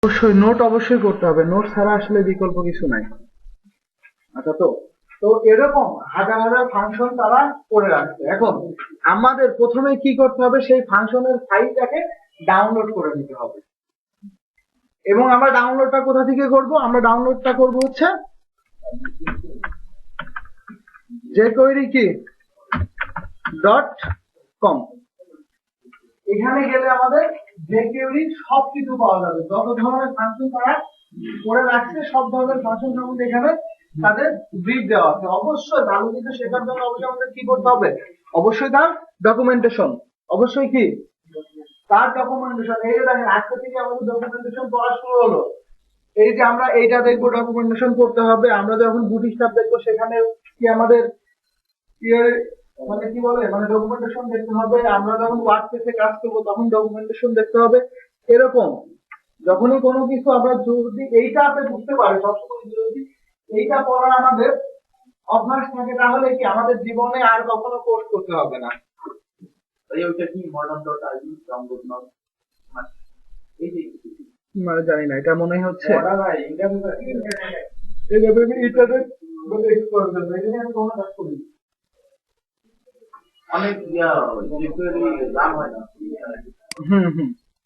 অবশ্যই নোট অবশ্যই করতে হবে, নোট ছাড়া আসলে বিকল্প কিছু নাই। আচ্ছা, তো তো এরকম হাজার হাজার ফাংশন তারা করে রাখছে। এখন আমাদের প্রথমে কি করতে হবে, সেই ফাংশনের ফাইলটাকে ডাউনলোড করে নিতে হবে। এবং আমরা ডাউনলোডটা কোথা থেকে করব? আমরা ডাউনলোডটা করব হচ্ছে jQuery কি .com। এখানে গেলে আমাদের jQuery সবকিছু পাওয়া যাবে, যত ধরনের ফাংশন তারা করে রাখছে সব ধরনের ফাংশন সম্বন্ধে এখানে তাদের ব্রিফ দেওয়া আছে। অবশ্যই ভালো কিছু শেখার জন্য অবশ্যই আমাদের কি করতে হবে? অবশ্যই তার ডকুমেন্টেশন, অবশ্যই কি তার ডকুমেন্টেশন। এই যে দেখেন, আজকে থেকে আমাদের ডকুমেন্টেশন পড়া শুরু হলো। এই যে আমরা এইটা দেখবো, ডকুমেন্টেশন করতে হবে। আমরা যখন বুটস্ট্র্যাপ দেখবো সেখানে কি আমাদের মানে কি বলে, মানে ডকুমেন্টেশন দেখতে হবে। আমরা যখন ওয়ার্ডপ্রেসে কাজ করবো তখন ডকুমেন্টেশন দেখতে হবে। এরকম যখনই কোনো কিছু আমরা যদি এইটা আপনি বুঝতে পারি, সবসময় যদি এইটা পড়া আমাদের অভ্যাস থাকে তাহলে কি আমাদের জীবনে আর কখনো কোর্স করতে হবে না। ওইটা কি মডার্ন ডট আইবি ডাউনলোড নাও, এই যে মানে জানি না, এটা মনে হচ্ছে অনেক রান হয় না।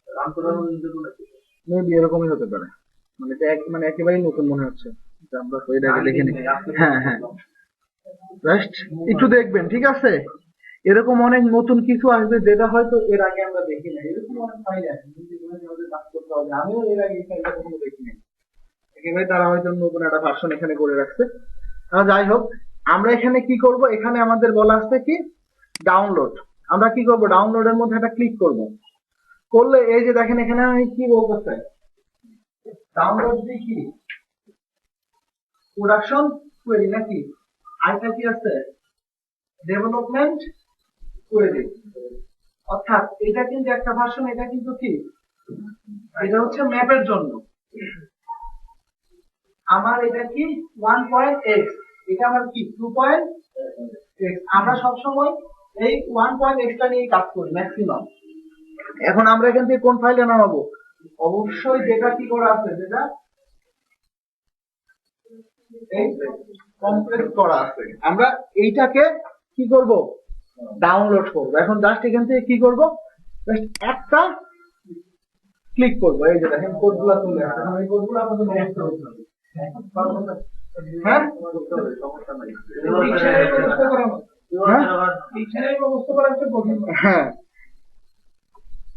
রান করার মেবি এরকমই হতে পারে। মানে এটা মানে একেবারেই নতুন মনে হচ্ছে। আমরা ওই আগে দেখে নিই। হ্যাঁ হ্যাঁ, জাস্ট একটু দেখবেন, ঠিক আছে? এরকম অনেক নতুন কিছু আসবে যেটা হয়তো এর আগে আমরা দেখি না। এরকম অনেক ফাইল আছে কাজ করতে হবে, আমিও এর আগে এই ফাইলটা কখনো দেখিনি। একেবারে তারা হয়তো নতুন একটা ভার্সন এখানে করে রাখছে। যাই হোক, আমরা এখানে কি করব? এখানে আমাদের বলা আছে কি ডাউনলোড। আমরা কি করব? ডাউনলোডের মধ্যে একটা ক্লিক করব। করলে এই যে দেখেন এখানে আমি কি বলতেছে, ডাউনলোড দিয়ে কি প্রোডাকশন কোয়েরি নাকি আইটা কি আছে ডেভেলপমেন্ট কোয়েরি। অর্থাৎ এটা কিন্তু একটা ভার্সন, এটা কিন্তু কি, এটা হচ্ছে ম্যাপের জন্য। আমার এটা কি 1.x, এটা আমার কি 2.x। আমরা সবসময় এই 1.x টা নিয়ে কাজ করি ম্যাক্সিমাম। এখন আমরা এখান থেকে কোন ফাইলটা নামাবো? অবশ্যই যেটা কি করা আছে, যেটা কমপ্রেস করা আছে, আমরা এইটাকে কি করব? ডাউনলোড করব। এখন জাস্ট এখান থেকে কি করব? জাস্ট একটা ক্লিক করব। এই যে দেখেন কোডগুলো চলে আসছে। এখন এই কোডগুলো আপনাদের মুখস্থ করতে হবে। হ্যাঁ, সমস্যা নাই। হ্যাঁ,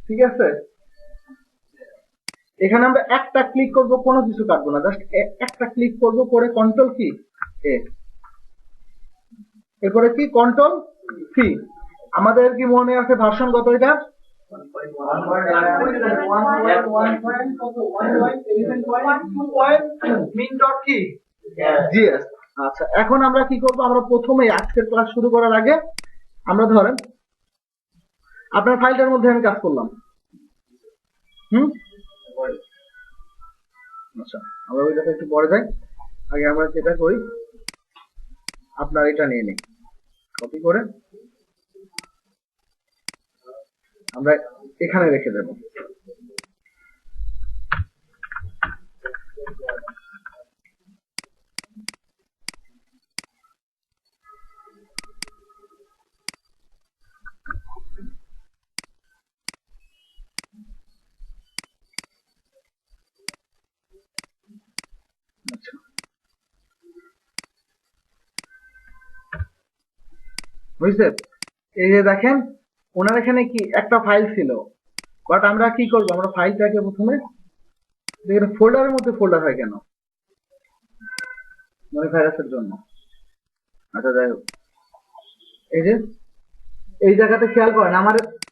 ঠিক আছে। এখানে আমরা একটা ক্লিক করব, কোনো কিছু কাটবো না, জাস্ট একটা ক্লিক করব, করে কন্ট্রোল কি এ, এরপরে কি কন্ট্রোল সি। আমাদের কি মনে আছে ভার্সন কত এটা? আচ্ছা, এখন আমরা কি করব? আমরা প্রথমে আজকের ক্লাস শুরু করার আগে আমরা ধরেন আপনার ফাইলটার মধ্যে আমি কাজ করলাম। আচ্ছা, আমরা ওইটাতে একটু পরে যাই। আগে আমরা যেটা করি, আপনার এটা নিয়ে নিই, কপি করে আমরা এখানে রেখে দেব। আচ্ছা, বুঝতে, এই যে দেখেন ওনার এখানে কি একটা ফাইল ছিল, বাট আমরা কি করব? আমরা ফাইলটাকে প্রথমে দেখেন ফোল্ডারের মধ্যে ফোল্ডার হয় কেন? মানে ভাইরাসের জন্য। আচ্ছা, যাই হোক, এই যে এই জায়গাতে খেয়াল করেন,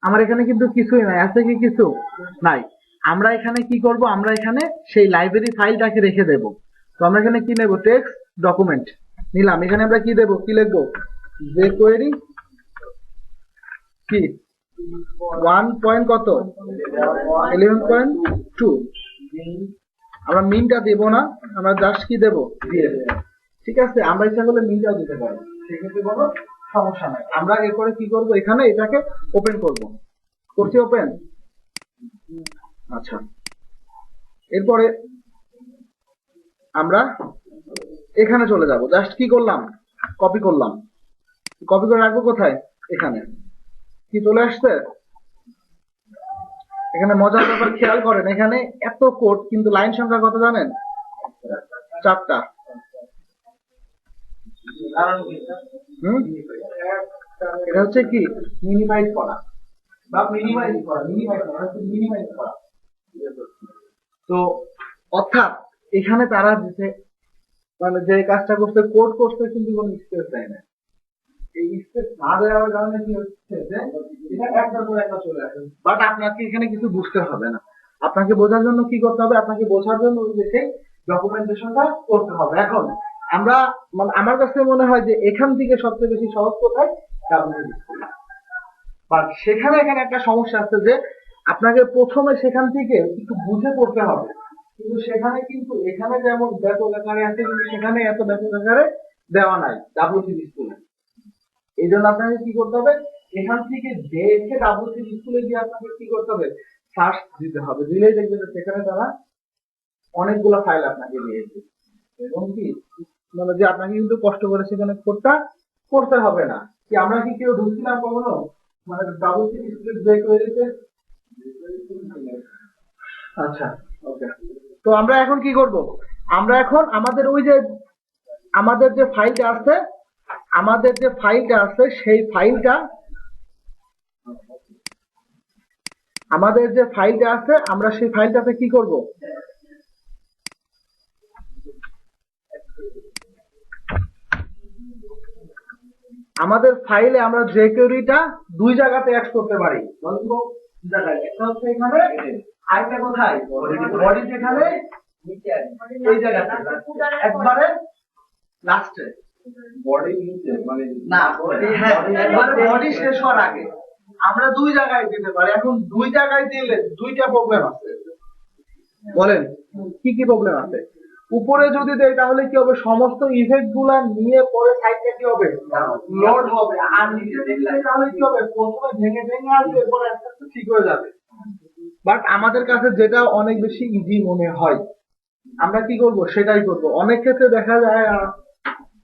আমার এখানে কিন্তু কিছুই নাই, আছে কি কিছু নাই। আমরা এখানে কি করব? আমরা এখানে সেই লাইব্রেরি ফাইলটাকে রেখে দেব। তো আমরা এখানে কি নেব? টেক্সট ডকুমেন্ট নিলাম। এখানে আমরা কি দেব? কি লিখবো? jQuery কি 1. কত 11.2। আমরা মিনটা দেব না, আমরা জাস্ট কি দেব? ঠিক আছে, আমরা ইচ্ছা করলে মিনটাও দিতে পারি, সেক্ষেত্রে কোনো সমস্যা নাই। আমরা এরপরে কি করব? এখানে এটাকে ওপেন করব। করছি ওপেন। আচ্ছা, এরপরে আমরা এখানে চলে যাব। জাস্ট কি করলাম, কপি করলাম, কপি করে রাখবো কোথায়, এখানে। কি চলে আসছে? এখানে মজার ব্যাপার খেয়াল করেন, এখানে এত কোড কিন্তু লাইন সংখ্যা কত জানেন? 4টা। এটা হচ্ছে কি মিনিমাইজ করা বা মিনিমাইজ করা, মিনিমাইজ করা। তো অর্থাৎ এখানে তারা মানে যে কাজটা করতে, কোড করতে কিন্তু কোনো স্পেস দেয় না। এই স্পেস না দেওয়ার কারণে কি হচ্ছে যে এটা একটার পর একটা চলে আসে। বাট আপনাকে এখানে কিছু বুঝতে হবে না, আপনাকে বোঝার জন্য কি করতে হবে, আপনাকে বোঝার জন্য ওই যে সেই ডকুমেন্টেশনটা করতে হবে। এখন আমরা মানে আমার কাছে মনে হয় যে এখান থেকে সবচেয়ে বেশি সহজ কোথায়, বাট সেখানে এখানে একটা সমস্যা আছে যে আপনাকে প্রথমে সেখান থেকে একটু বুঝে করতে হবে, কিন্তু সেখানে কিন্তু এখানে যেমন ব্যাপক আকারে আছে কিন্তু সেখানে এত ব্যাপক আকারে দেওয়া নাই ডাব্লিউসি স্কুলে। এই জন্য আপনাকে কি করতে হবে, এখান থেকে দেখে ডাব্লিউসি স্কুলে গিয়ে আপনাকে কি করতে হবে, সার্চ দিতে হবে। দিলেই দেখবেন সেখানে তারা অনেকগুলো ফাইল আপনাকে দিয়েছে, এবং কি মানে যে আপনাকে কিন্তু কষ্ট করে সেখানে কোডটা করতে হবে না। কি আমরা কি কেউ ঢুকছিলাম কখনো মানে ডাব্লিউসি স্কুলে ব্রেক হয়ে যেতে? আচ্ছা, ওকে। তো আমরা এখন কি করব, আমরা এখন আমাদের ওই যে আমাদের যে ফাইলটা আছে, সেই ফাইলটা আমরা সেই ফাইলটাতে কি করব, আমাদের ফাইলে আমরা যে কোয়েরিটা দুই জায়গাতে অ্যাড করতে পারি। একটা হচ্ছে এখানে, আরেকটা কোথায়, বডি যেখানে, এই জায়গাতে একবারে লাস্টে বডি নিচে মানে না, বডি শেষ হওয়ার আগে আমরা দুই জায়গায় দিতে পারি। এখন দুই জায়গায় দিলে দুইটা প্রবলেম আছে। বলেন কি কি প্রবলেম আছে? উপরে যদি দেয় তাহলে কি হবে, সমস্ত ইফেক্ট গুলা নিয়ে পরে সাইডে কি হবে, লোড হবে। আর নিচে দিলে তাহলে কি হবে, প্রথমে ভেঙে ভেঙে আসবে, এরপর আস্তে আস্তে ঠিক হয়ে যাবে। বাট আমাদের কাছে যেটা অনেক বেশি ইজি মনে হয় আমরা কি করব, সেটাই করব। অনেক ক্ষেত্রে দেখা যায়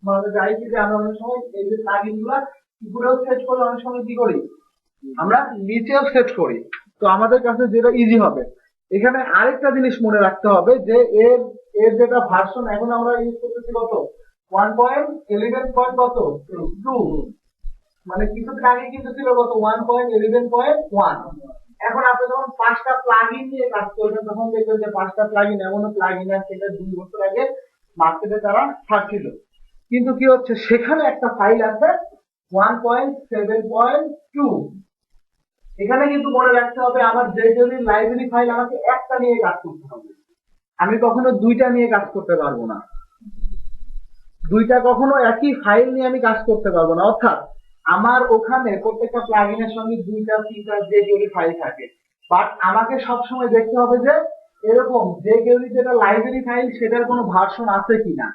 মানে যাই কি যে আমরা অনেক সময় এই যে প্লাগইন গুলা উপরেও সেট করি, অনেক সময় কি করি আমরা নিচেও সেট করি। তো আমাদের কাছে যেটা ইজি হবে, এখানে আরেকটা জিনিস মনে রাখতে হবে যে এর এর যেটা ভার্সন এখন আমরা ইউজ করতেছি কত, 1.11.2, মানে কিছুদিন আগে কিন্তু ছিল কত, 1.11.1। এখন আপনি যখন 5টা প্লাগইন নিয়ে কাজ করবেন তখন দেখবেন যে 5টা প্লাগইন এমনও প্লাগইন আছে যেটা 2 বছর আগে মার্কেটে তারা ছাড়ছিল, কিন্তু কি হচ্ছে সেখানে একটা ফাইল আছে 1.7.2। এখানে কিন্তু মনে রাখতে হবে আমার জেডিওর লাইব্রেরি ফাইল আমাকে একটা নিয়ে কাজ করতে হবে, আমি কখনো দুইটা নিয়ে কাজ করতে পারবো না, দুইটা কখনো একই ফাইল নিয়ে আমি কাজ করতে পারবো না। অর্থাৎ আমার ওখানে প্রত্যেকটা প্লাগইনের সঙ্গে 2টা 3টা জেডিওর ফাইল থাকে, বাট আমাকে সবসময় দেখতে হবে যে এরকম জেডিওর যেটা লাইব্রেরি ফাইল সেটার কোনো ভার্সন আছে কিনা।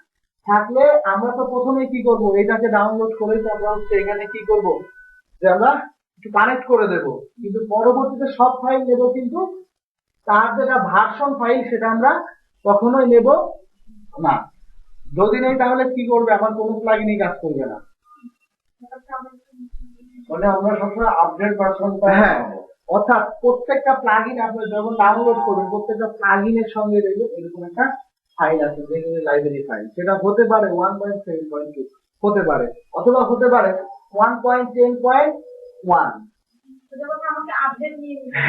থাকলে আমরা তো প্রথমে কি করব, এটাকে ডাউনলোড করে আমরা হচ্ছে এখানে কি করব যে আমরা একটু কানেক্ট করে দেব, কিন্তু পরবর্তীতে সব ফাইল নেব, কিন্তু তার যেটা ভার্সন ফাইল সেটা আমরা কখনোই নেব না। যদি নেই তাহলে কি করবে, আমার কোনো প্লাগইনই কাজ করবে না। মানে আমরা সবসময় আপডেট ভার্সনটা, হ্যাঁ, অর্থাৎ প্রত্যেকটা প্লাগইন আপনি যখন ডাউনলোড করবেন প্রত্যেকটা প্লাগইনের সঙ্গে দেখবেন এরকম একটা ফাইল আছে যেগুলো লাইব্রেরি ফাইল, সেটা হতে পারে 1.7.2 হতে পারে, অথবা হতে পারে 1.10.1।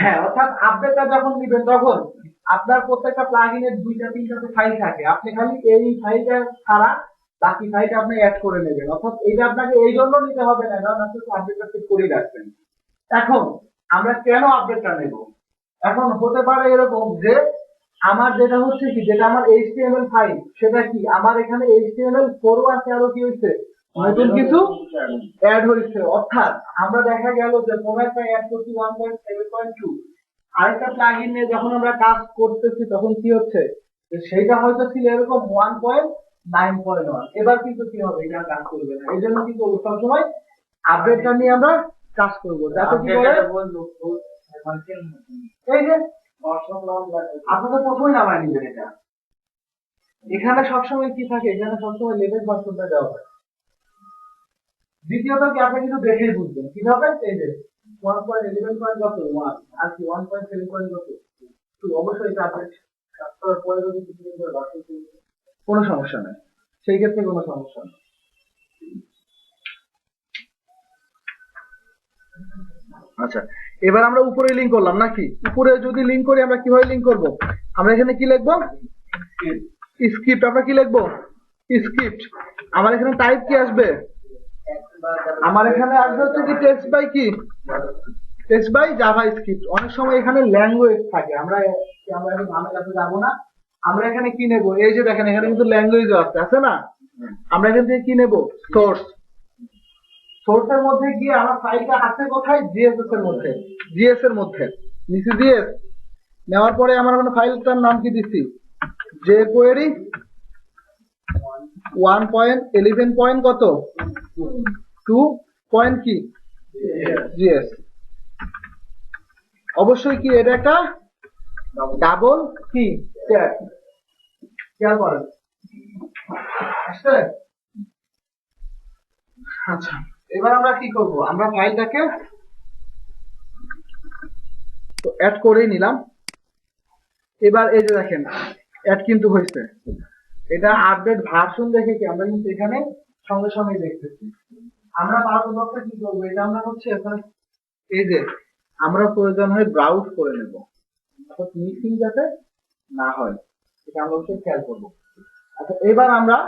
হ্যাঁ, অর্থাৎ আপডেটটা যখন নেবেন তখন আপনার প্রত্যেকটা প্লাগইনের 2টা 3টা ফাইল থাকে, আপনি খালি এই ফাইলটা ছাড়া বাকি ফাইলটা আপনি অ্যাড করে নেবেন। অর্থাৎ এটা আপনাকে এই জন্য নিতে হবে না, কারণ আপনি আপডেটটা ঠিক করে রাখবেন। এখন আমরা কেন আপডেটটা নেব, এখন হতে পারে এরকম যে আমার যেটা হচ্ছে কি, যেটা আমার HTML ফাইল সেটা কি আমার এখানে HTML4 আছে, আরো কি হয়েছে নতুন কিছু অ্যাড হয়েছে। অর্থাৎ আমরা দেখা গেল যে কোন একটা অ্যাড করছি 1.7.2, আরেকটা প্লাগইন নিয়ে যখন আমরা কাজ করতেছি তখন কি হচ্ছে সেইটা হয়তো ছিল এরকম 1.9.1, এবার কিন্তু কি হবে, এটা কাজ করবে না। এই জন্য কি করবো, সবসময় আপডেটটা নিয়ে আমরা কাজ করবো, যাতে কি করে এই যে আপনাদের প্রথমেই নামায় নিবেন এটা। এখানে সবসময় কি থাকে, এখানে সবসময় লেভেল ভার্সনটা দেওয়া হয়। দ্বিতীয়ত কি আপনি কিন্তু দেখেই বুঝবেন কিভাবে, এই যে 1.11 পয়েন্ট কত 1 আর কি 1.7 পয়েন্ট কত 2, অবশ্যই এটা আপনি তারপর পরে যদি কিছু করে বাকি কোনো সমস্যা নেই, সেই ক্ষেত্রে কোনো সমস্যা নেই। আচ্ছা, এবার আমরা উপরে লিংক করলাম নাকি? উপরে যদি লিংক করি আমরা কিভাবে লিংক করব? আমরা এখানে কি লিখবো? স্ক্রিপ্ট। আমরা কি লিখবো? স্ক্রিপ্ট। আমার এখানে টাইপ কি আসবে? আমার এখানে আসবে হচ্ছে কি টেক্সট বাই কি, টেক্সট বাই জাভা স্ক্রিপ্ট। অনেক সময় এখানে ল্যাঙ্গুয়েজ থাকে, আমরা এখন ঝামেলাতে যাবো না। আমরা এখানে কি নেব? এই যে দেখেন এখানে কিন্তু ল্যাঙ্গুয়েজ আছে না? আমরা এখান থেকে কি নেব? সোর্স। সোর্সের মধ্যে গিয়ে আমার ফাইলটা আছে কোথায়? জিএসএস এর মধ্যে। জিএস এর মধ্যে নিচে জিএস নেওয়ার পরে আমার ফাইলটার নাম কি দিচ্ছি? jQuery 1.11 পয়েন্ট কত 2 পয়েন্ট কি জিএস। অবশ্যই কি এটা একটা ডাবল কি ট্যাগ, খেয়াল করেন আসছে। আচ্ছা, এবার আমরা কি করব? আমরা ফাইলটাকে তো অ্যাড করেই নিলাম। এবার এই যে দেখেন অ্যাড কিন্তু হয়েছে। এটা আপডেট ভার্সন দেখে কি আমরা কিন্তু এখানে সঙ্গে সঙ্গে দেখতেছি। আমরা পারদর্শকতা কি করবো? এটা আমরা হচ্ছে এখানে এই যে আমরা প্রয়োজন হয় ব্রাউজ করে নেব, অর্থাৎ মিসিং যাতে না হয় এটা আমরা হচ্ছে খেয়াল করবো। আচ্ছা, এবার আমরা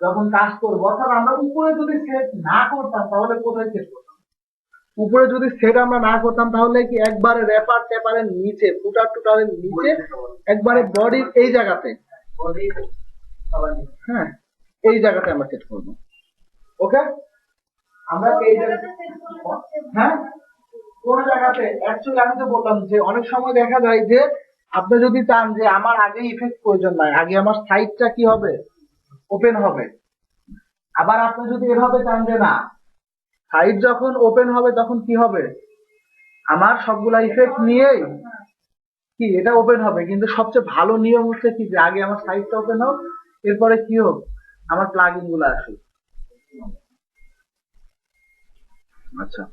যখন কাজ করবো, অর্থাৎ আমরা উপরে যদি সেট না করতাম তাহলে কোথায় সেট করতাম? উপরে যদি সেট আমরা না করতাম তাহলে কি একবারে র্যাপার ট্যাপারের নিচে, ফুটার টুটারের নিচে, একবারে বডির এই জায়গাতে, হ্যাঁ এই জায়গাতে আমরা সেট করবো। ওকে, আমরা এই জায়গাতে, হ্যাঁ কোন জায়গাতে অ্যাকচুয়ালি আমি তো বললাম যে অনেক সময় দেখা যায় যে আপনি যদি চান যে আমার আগে ইফেক্ট প্রয়োজন নাই, আগে আমার সাইটটা কি হবে? ওপেন হবে। আবার আপনি যদি এভাবে চান যে না, সাইট যখন ওপেন হবে তখন কি হবে? আমার সবগুলা ইফেক্ট নিয়েই কি এটা ওপেন হবে। কিন্তু সবচেয়ে ভালো নিয়ম হচ্ছে কি যে আগে আমার সাইটটা ওপেন হোক, এরপরে কি হোক আমার প্লাগইন গুলো আসুক। আচ্ছা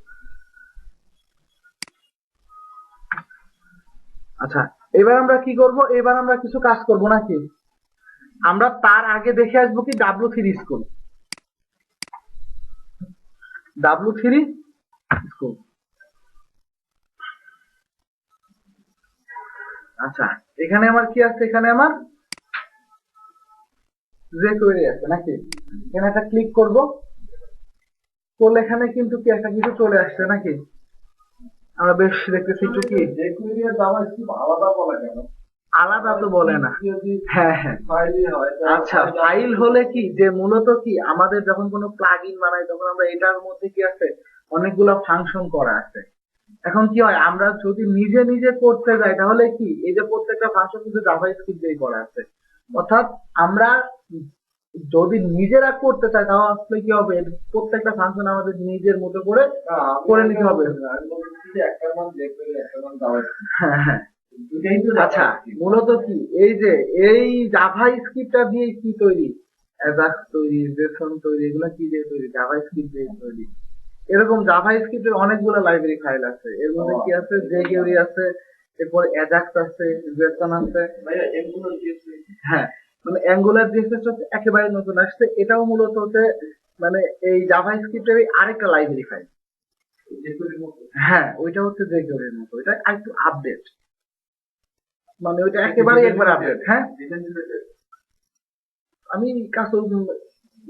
আচ্ছা, এবার আমরা কি করব? এবার আমরা কিছু কাজ করব নাকি? আমরা তার আগে দেখে আসবো কি W3 স্কুল। W3 school. আচ্ছা, এখানে আমার কি আছে? এখানে আমার jQuery আছে নাকি? এখানে একটা ক্লিক করব, করলে এখানে কিন্তু কি একটা কিছু চলে আসছে নাকি? আমরা বেশ দেখতেছি একটু কি jQuery এর জাভাস্ক্রিপ্ট আলাদা বলা কেন? আলাদা তো বলে না। হ্যাঁ হ্যাঁ, আচ্ছা ফাইল হলে কি যে মূলত কি আমাদের যখন কোনো প্লাগইন বানাই তখন আমরা এটার মধ্যে কি আছে অনেকগুলো ফাংশন করা আছে। এখন কি হয় আমরা যদি নিজে নিজে করতে যাই তাহলে কি এই যে প্রত্যেকটা ফাংশন কিন্তু জাভাস্ক্রিপ্ট দিয়ে করা আছে। অর্থাৎ আমরা যদি নিজেরা করতে চাই তাহলে আসলে কি হবে? প্রত্যেকটা ফাংশন আমাদের নিজের মতো করে করে নিতে হবে। হ্যাঁ হ্যাঁ, আচ্ছা মূলত কি এই যে এই জাভা স্ক্রিপ্টটা দিয়ে কি তৈরি? অ্যাজাক্স তৈরি, জেসন তৈরি, এগুলো কি দিয়ে তৈরি? জাভা স্ক্রিপ্ট দিয়ে তৈরি। এরকম জাভা স্ক্রিপ্টের অনেকগুলো লাইব্রেরি ফাইল আছে। এর মধ্যে কি আছে? jQuery আছে, এরপর অ্যাজাক্স আছে, জেসন আছে। হ্যাঁ, মানে অ্যাঙ্গুলার জেএসএস হচ্ছে একেবারে নতুন আসছে। এটাও মূলত হচ্ছে মানে এই জাভা স্ক্রিপ্টের আরেকটা লাইব্রেরি ফাইল। হ্যাঁ, ওইটা হচ্ছে jQuery এর মতো, এটা একটু আপডেট, মানে ওইটা একেবারে একবার আপডেট। হ্যাঁ, আমি কাজ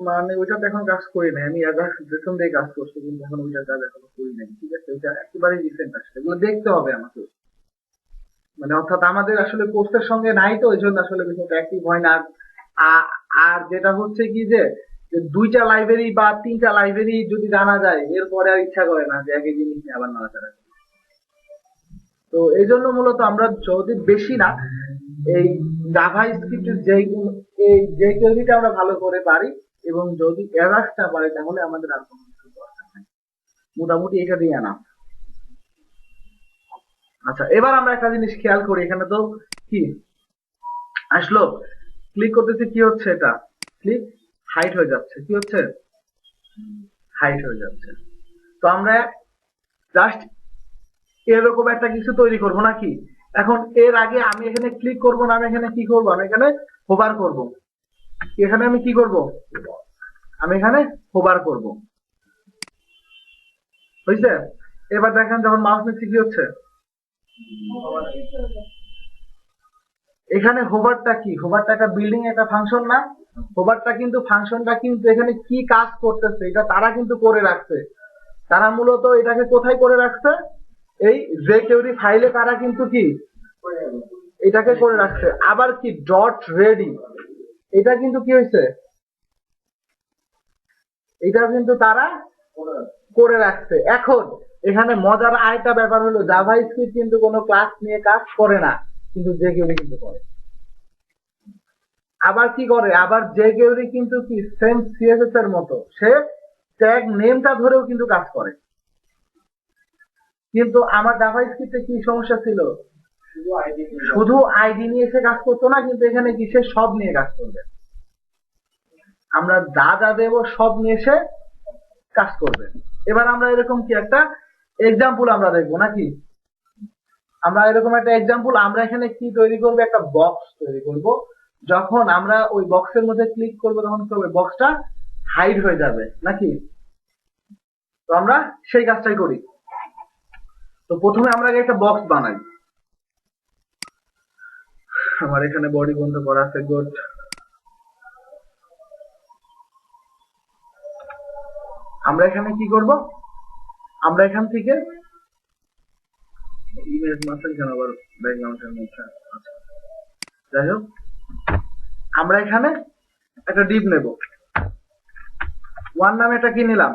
মানে ওইটাতে এখন কাজ করি নাই, আমি জেসন দিয়ে কাজ করছি কিন্তু এখন ওইটার কাজ এখনো করি নাই। ঠিক আছে, ওইটা একেবারে রিসেন্ট আসছে, এগুলো দেখতে হবে আমাকে। মানে অর্থাৎ আমাদের আসলে কোর্সের সঙ্গে নাই তো ওই জন্য আসলে বিষয়টা অ্যাক্টিভ হয় না। আর যেটা হচ্ছে কি যে দুইটা লাইব্রেরি বা তিনটা লাইব্রেরি যদি জানা যায় এরপরে আর ইচ্ছা করে না যে একই জিনিস নিয়ে আবার নাড়াচাড়া করি। তো এই জন্য মূলত আমরা যদি বেশি না এই জাভা স্ক্রিপ্টের যে কেউটা আমরা ভালো করে পারি এবং যদি অ্যাজাক্সটা পারি তাহলে আমাদের আর কোনো কিছু দরকার নেই, মোটামুটি এটা দিয়ে না। আচ্ছা, এবার আমরা একটা জিনিস খেয়াল করি, এখানে তো কি আসলো, ক্লিক করতেছি, কি হচ্ছে, এটা ক্লিক হাইট হয়ে যাচ্ছে, কি হচ্ছে, হাইট হয়ে যাচ্ছে। তো আমরা জাস্ট এরকম একটা কিছু তৈরি করব নাকি। এখন এর আগে আমি এখানে ক্লিক করব না, আমি এখানে কি করব, আমি এখানে হোভার করব। এখানে আমি কি করব, আমি এখানে হোভার করব, বুঝছে। এবার দেখেন যখন মাউস নিচ্ছি কি হচ্ছে, এখানে হোভারটা কি, হোভারটা একটা বিল্ডিং একটা ফাংশন না, হোভারটা কিন্তু ফাংশনটা কিন্তু এখানে কি কাজ করতেছে এটা তারা কিন্তু করে রাখছে। তারা মূলত এটাকে কোথায় করে রাখছে, এই jQuery ফাইলে তারা কিন্তু কি এটাকে করে রাখছে। আবার কি ডট রেডি, এটা কিন্তু কি হয়েছে, এটা কিন্তু তারা করে রাখছে। এখন এখানে মজার আরেকটা ব্যাপার হলো, জাভা স্ক্রিপ্ট কিন্তু কোনো ক্লাস নিয়ে কাজ করে না, কিন্তু jQuery কিন্তু করে। আবার কি করে, আবার jQuery কিন্তু কি সেম সিএসএস এর মতো, সে ট্যাগ নেমটা ধরেও কিন্তু কাজ করে। কিন্তু আমার জাভা স্ক্রিপ্টে কি সমস্যা ছিল, শুধু আইডি নিয়ে এসে কাজ করতো না, কিন্তু এখানে কি সে সব নিয়ে কাজ করবে। আমরা যা যা দেব সব নিয়ে এসে কাজ করবে। এবার আমরা এরকম কি একটা এক্সাম্পল আমরা দেখবো নাকি, আমরা এরকম একটা এক্সাম্পল, আমরা এখানে কি তৈরি করবো, একটা বক্স তৈরি করব। যখন আমরা ওই বক্সের মধ্যে ক্লিক করবো তখন কি হবে, বক্সটা হাইড হয়ে যাবে নাকি। তো আমরা সেই কাজটাই করি। তো প্রথমে আমরা আগে একটা বক্স বানাই। আমার এখানে বডি বন্ধ করা আছে, গুড। আমরা এখানে কি করব, আমরা এখান থেকে ইমেজ মাসেল কেন আবার ব্যাকগ্রাউন্ডের মধ্যে, আচ্ছা যাই হোক, আমরা এখানে একটা ডিপ নেব। ওয়ান নামে একটা কি নিলাম,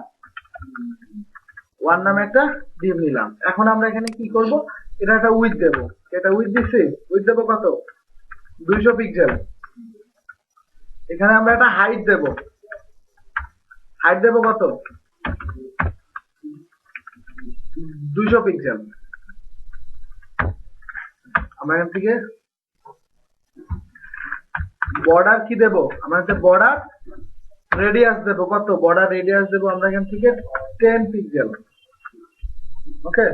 ওয়ান নামে একটা ডিপ নিলাম। এখন আমরা এখানে কি করব, এটা একটা উইডথ দেব, এটা উইডথ দিচ্ছি, উইডথ দেব কত, 200 পিক্সেল। এখানে আমরা একটা হাইট দেব, হাইট দেব কত, 200 পিক্সেল। আমরা এখান থেকে বর্ডার কি দেব, আমরা হচ্ছে বর্ডার রেডিয়াস দেব কত, বর্ডার রেডিয়াস দেব আমরা এখান থেকে 10 পিক্সেল। ওকে,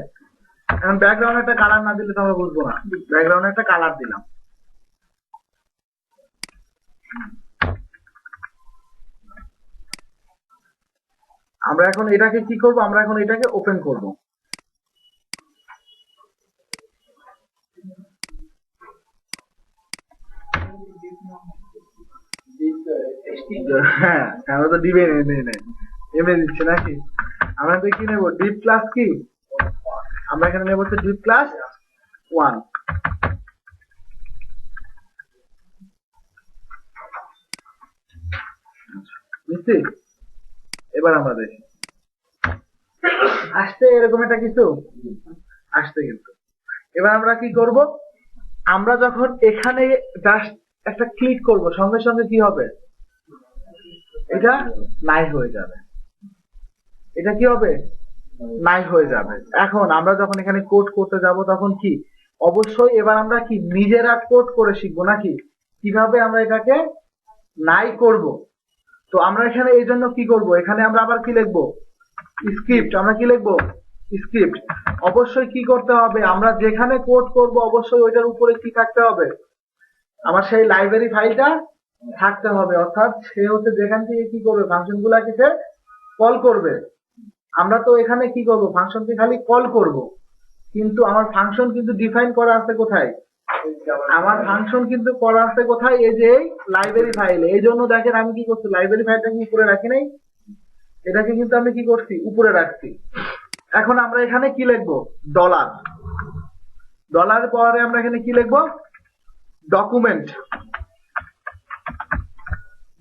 এখন ব্যাকগ্রাউন্ড একটা কালার না দিলে তো আমরা বুঝবো না, ব্যাকগ্রাউন্ড একটা কালার দিলাম। আমরা এখন এটাকে কি করব, আমরা এখন এটাকে ওপেন করব। হ্যাঁ, আমরা তো ডিবে এমএ দিচ্ছি নাকি। আমরা তো কি নেব, ডিপ ক্লাস কি, আমরা এখানে নেব হচ্ছে ডিপ ক্লাস 1। বুঝছি। এবার আমরা দেখি আসতে এরকম একটা কিছু আসতে, কিন্তু এবার আমরা কি করব, আমরা যখন এখানে জাস্ট একটা ক্লিক করব সঙ্গে সঙ্গে কি হবে, এটা নাই হয়ে যাবে, এটা কি হবে, নাই হয়ে যাবে। এখন আমরা যখন এখানে কোড করতে যাব তখন কি অবশ্যই এবার আমরা কি নিজেরা কোড করে শিখবো নাকি, কিভাবে আমরা এটাকে নাই করব। তো আমরা এখানে এই জন্য কি করব, এখানে আমরা আবার কি লিখবো, স্ক্রিপ্ট। আমরা কি লিখবো, স্ক্রিপ্ট। অবশ্যই কি করতে হবে, আমরা যেখানে কোড করব অবশ্যই ওইটার উপরে কি থাকতে হবে, আমার সেই লাইব্রেরি ফাইলটা থাকতে হবে। অর্থাৎ সে হচ্ছে যেখান থেকে কি করবে, ফাংশন গুলাকে সে কল করবে। আমরা তো এখানে কি করব, ফাংশনকে খালি কল করব, কিন্তু আমার ফাংশন কিন্তু ডিফাইন করা আছে কোথায়, আমার ফাংশন কিন্তু করা আছে কোথায়, এই যে লাইব্রেরি ফাইলে। এই জন্য দেখেন আমি কি করছি, লাইব্রেরি ফাইলটাকে উপরে রাখি নাই, এটাকে কিন্তু আমি কি করছি, উপরে রাখছি। এখন আমরা এখানে কি লিখবো, ডলার, ডলার পরে আমরা এখানে কি লিখবো, document,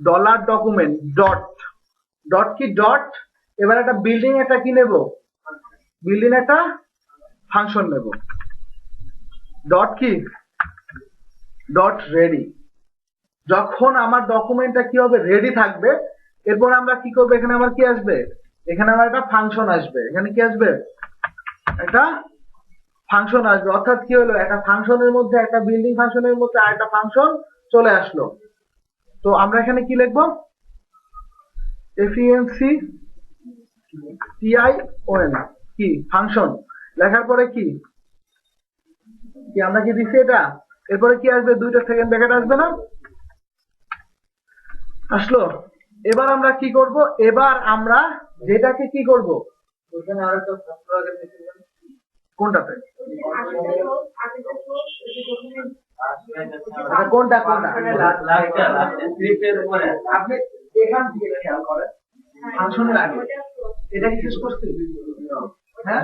dollar document dot, dot কি ডট। এবার একটা বিল্ডিং একটা কি নেব, বিল্ডিং একটা ফাংশন নেব, ডট কি, ডট রেডি। যখন আমার ডকুমেন্টটা কি হবে, রেডি থাকবে, এরপর আমরা কি করবো, এখানে আমার কি আসবে, এখানে আমার একটা ফাংশন আসবে, এখানে কি আসবে, একটা ফাংশন আসবে, অর্থাৎ কি হলো, একটা ফাংশনের মধ্যে, একটা বিল্ডিং ফাংশনের মধ্যে আরেকটা ফাংশন চলে আসলো। তো আমরা এখানে কি লিখবো, এফিএনসি টিআইওএন কি ফাংশন লেখার পরে কি কি আমরা কি দিচ্ছি এটা, এরপরে কি আসবে, দুইটা সেকেন্ড ব্র্যাকেট আসবে না, আসলো। এবার আমরা কি করব, এবার আমরা যেটাকে কি করব, ওখানে আরেকটা কোনটাতে, কোনটা কোনটা আপনি এখান থেকে খেয়াল করেন, ফাংশনের আগে এটা কি শেষ করতে, হ্যাঁ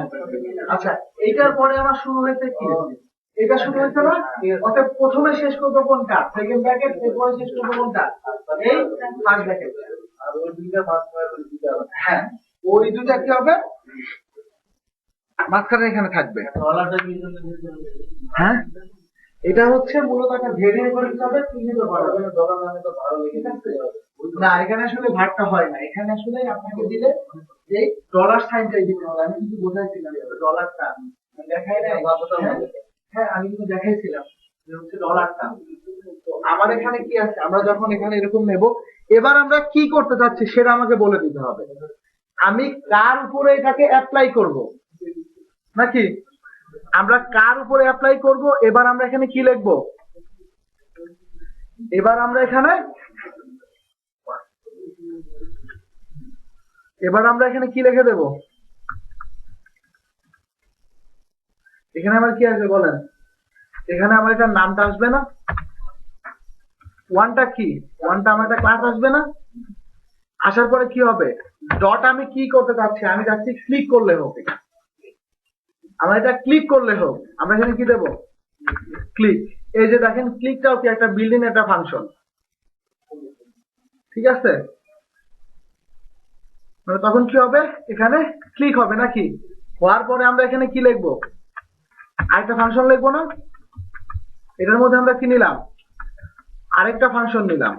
আচ্ছা, এইটার পরে আমার শুরু হয়েছে কি, এটা শুরু হয়েছে না, অর্থাৎ প্রথমে শেষ করবো কোনটা, সেকেন্ড ব্র্যাকেট, এরপরে শেষ করবো কোনটা, এই ফার্স্ট ব্র্যাকেট, আর ওই দুইটা হ্যাঁ ওই দুইটা কি হবে, মাঝখানে এখানে থাকবে। হ্যাঁ এটা হচ্ছে মূলত একটা ভেরিয়েবল হিসাবে চিহ্নিত করা হবে, না এখানে আসলে ভাগটা হয় না, এখানে আসলে আপনাকে দিলে এই ডলার সাইনটাই দিতে হবে। আমি কিন্তু বোঝাইছিলাম ডলারটা দেখাই নাই, হ্যাঁ আমি কিন্তু দেখাইছিলাম যে হচ্ছে ডলারটা। তো আমার এখানে কি আছে, আমরা যখন এখানে এরকম নেব, এবার আমরা কি করতে চাচ্ছি সেটা আমাকে বলে দিতে হবে, আমি কার উপরে এটাকে অ্যাপ্লাই করব, নাকি আমরা কার উপরে অ্যাপ্লাই করব। এবার আমরা এখানে কি লিখব, এবার আমরা এখানে কি লিখে দেব, এখানে আমার কি আসবে বলেন, এখানে আমার এটার নামটা আসবে না, ওয়ানটা কি, ওয়ানটা আমার একটা ক্লাস আসবে না, আসার পরে কি হবে, ডট আমি কি করতে চাচ্ছি, আমি চাচ্ছি ক্লিক করলে হোক, আমরা এটা ক্লিক করলে হোক, আমরা এখানে কি দেব, ক্লিক। এই যে দেখেন ক্লিকটাও কি একটা বিল্ডিং একটা ফাংশন, ঠিক আছে, মানে তখন কি হবে, এখানে ক্লিক হবে নাকি, হওয়ার পরে আমরা এখানে কি লিখবো, আরেকটা ফাংশন লিখবো না, এটার মধ্যে আমরা কি নিলাম, আরেকটা ফাংশন নিলাম,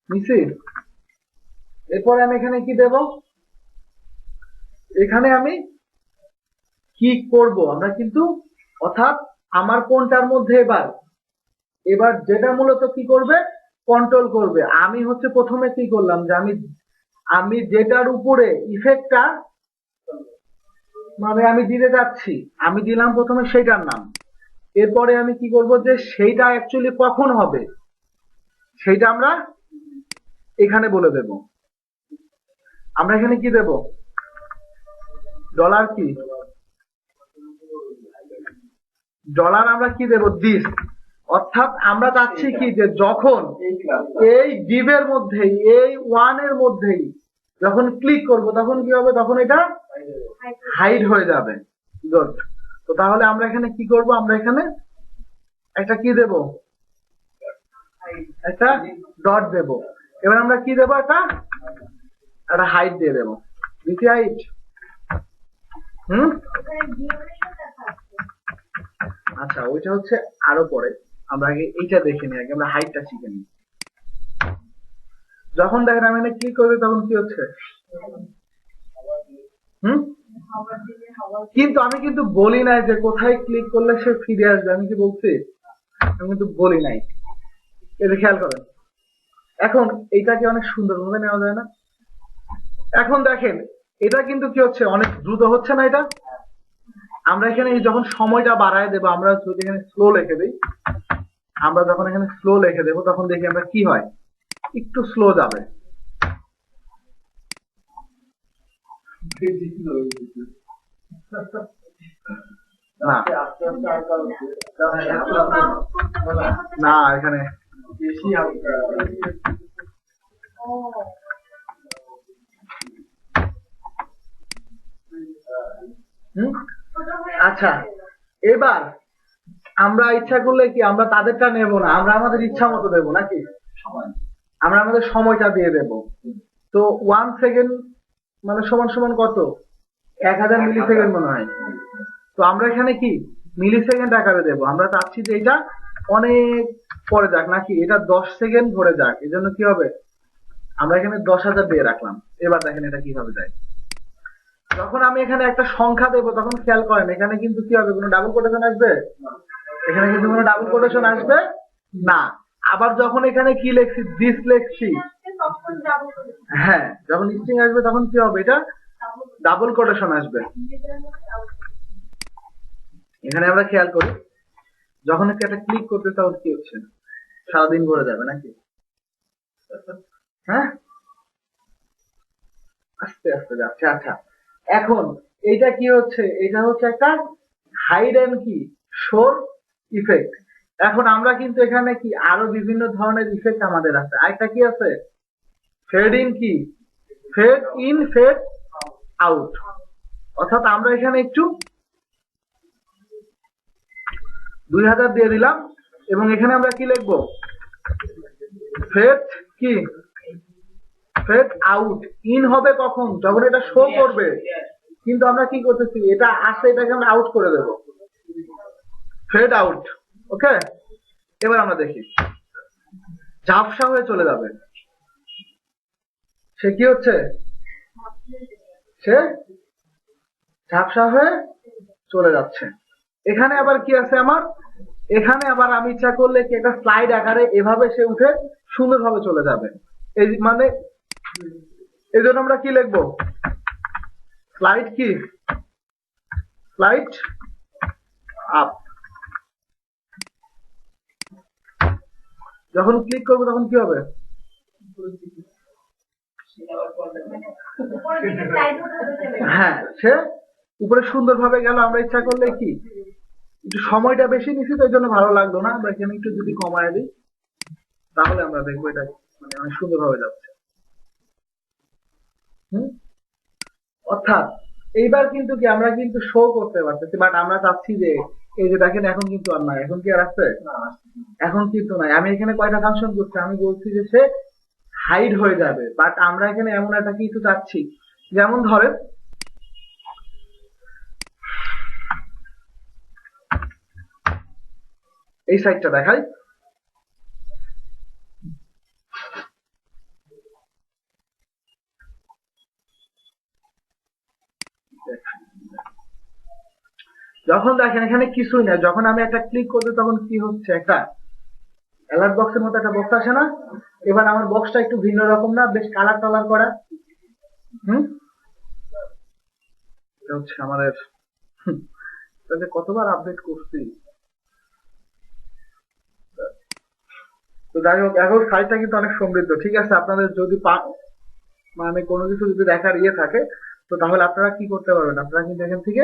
নিছি। এরপরে আমি এখানে কি দেব, এখানে আমি কি করব, আমরা কিন্তু অর্থাৎ আমার কোনটার মধ্যে এবার যেটা মূলত কি করবে, কন্ট্রোল করবে। আমি হচ্ছে প্রথমে কি করলাম, যে আমি যেটার উপরে ইফেক্টটা মানে আমি দিতে যাচ্ছি, আমি দিলাম প্রথমে সেইটার নাম, এরপরে আমি কি করব, যে সেইটা অ্যাকচুয়ালি কখন হবে সেইটা আমরা এখানে বলে দেব। আমরা এখানে কি দেব, ডলার কি, ডলার আমরা কি দেব, দিস, অর্থাৎ আমরা চাচ্ছি কি, যে যখন এই ডিভের মধ্যেই, এই ওয়ানের মধ্যেই যখন ক্লিক করব তখন কি হবে, তখন এটা হাইড হয়ে যাবে। গুড। তো তাহলে আমরা এখানে কি করব, আমরা এখানে একটা কি দেব, একটা ডট দেব। এবার আমরা কি দেব, একটা হাইড দিয়ে দেব, দিছি হাইড। আচ্ছা ওইটা হচ্ছে আরো পরে, আমরা আগে এইটা দেখে নিই, আগে আমরা হাইটটা শিখে নিই। যখন দেখেন আমি ক্লিক করবে তখন কি হচ্ছে, কিন্তু আমি কিন্তু বলি নাই যে কোথায় ক্লিক করলে সে ফিরে আসবে, আমি কি বলছি, আমি কিন্তু বলি নাই, এটা খেয়াল করেন। এখন এইটাকে অনেক সুন্দর ভাবে নেওয়া যায় না, এখন দেখেন এটা কিন্তু কি হচ্ছে, অনেক দ্রুত হচ্ছে না এটা, আমরা এখানে যখন সময়টা বাড়ায় দেবো, আমরা যদি এখানে স্লো লিখে দিই, আমরা যখন এখানে স্লো লিখে দেবো তখন দেখি আমরা কি হয়, একটু স্লো যাবে, না এখানে বেশি আচ্ছা এবার আমরা ইচ্ছা করলে কি আমরা তাদেরটা নেব না, আমরা আমাদের ইচ্ছা মতো দেবো নাকি, আমরা আমাদের সময়টা দিয়ে দেব। তো 1 সেকেন্ড মানে সমান সমান কত, 1000 মিলি সেকেন্ড মনে হয়। তো আমরা এখানে কি মিলি সেকেন্ড আকারে দেবো, আমরা চাচ্ছি যে এটা অনেক পরে যাক নাকি, এটা 10 সেকেন্ড ধরে যাক, এই জন্য কি হবে, আমরা এখানে 10,000 দিয়ে রাখলাম। এবার দেখেন এটা কিভাবে যায়, যখন আমি এখানে একটা সংখ্যা দেবো তখন খেয়াল করেন এখানে কিন্তু কি হবে, কোনো ডাবল কোটেশন আসবে? এখানে কিন্তু কোনো ডাবল কোটেশন আসবে না। আবার যখন এখানে কি লিখছি, দিস লিখছি, হ্যাঁ যখন স্ট্রিং আসবে তখন কি হবে, এটা ডাবল কোটেশন আসবে। এখানে আমরা খেয়াল করি যখন একটা ক্লিক করতে তখন কি হচ্ছে, সারাদিন ভরে যাবে নাকি? হ্যাঁ আস্তে আস্তে যাচ্ছে। আচ্ছা এখন এইটা কি হচ্ছে, এটা হচ্ছে একটা হাইড এন্ড কি শোর ইফেক্ট। এখন আমরা কিন্তু এখানে কি আরো বিভিন্ন ধরনের ইফেক্ট আমাদের আছে। আরেকটা কি আছে, ফেড ইন কি, ফেড ইন, ফেড আউট। অর্থাৎ আমরা এখানে একটু 2000 দিয়ে দিলাম এবং এখানে আমরা কি লিখবো, ফেড কি, ফেড আউট। ইন হবে কখন, যখন এটা শো করবে, কিন্তু আমরা কি করতেছি, এটা আসে এটাকে আমরা আউট করে দেব, ফেড আউট। ওকে, এবার আমরা দেখি ঝাপসা হয়ে চলে যাবে। সে কি হচ্ছে, সে ঝাপসা হয়ে চলে যাচ্ছে। এখানে আবার কি আছে আমার, এখানে আবার আমি ইচ্ছা করলে কি একটা স্লাইড আকারে এভাবে সে উঠে সুন্দরভাবে চলে যাবে। এই মানে এই জন্য আমরা কি লিখবো, স্লাইড কি, স্লাইড আপ। যখন ক্লিক করবো তখন কি হবে, হ্যাঁ সে উপরে সুন্দরভাবে গেল। আমরা ইচ্ছা করলে কি একটু সময়টা বেশি নিচ্ছি তো এই জন্য ভালো লাগলো না, আমরা এখানে একটু যদি কমায় দিই তাহলে আমরা দেখবো এটা মানে অনেক সুন্দরভাবে যাচ্ছে। অর্থাৎ এইবার কিন্তু কি আমরা কিন্তু শো করতে পারতেছি, বাট আমরা চাচ্ছি যে এই যে দেখেন এখন কিন্তু আর নাই, এখন কি আর আসছে, এখন কিন্তু নাই। আমি এখানে কয়টা ফাংশন করছি, আমি বলছি যে সে হাইড হয়ে যাবে, বাট আমরা এখানে এমন একটা কিছু চাচ্ছি, যেমন ধরেন এই সাইডটা দেখাই। যখন দেখেন এখানে কিছুই না, যখন আমি একটা ক্লিক করবো তখন কি হচ্ছে, একটা অ্যালার্ট বক্সের মতো একটা বক্স আসে না? এবার আমার বক্সটা একটু ভিন্ন রকম না, বেশ কালার টালার করা। এটা হচ্ছে আমাদের কতবার আপডেট করছি। তো যাই হোক, এখন সাইটটা কিন্তু অনেক সমৃদ্ধ। ঠিক আছে, আপনাদের যদি মানে কোনো কিছু যদি দেখার ইয়ে থাকে তো তাহলে আপনারা কি করতে পারবেন, আপনারা কিন্তু এখান থেকে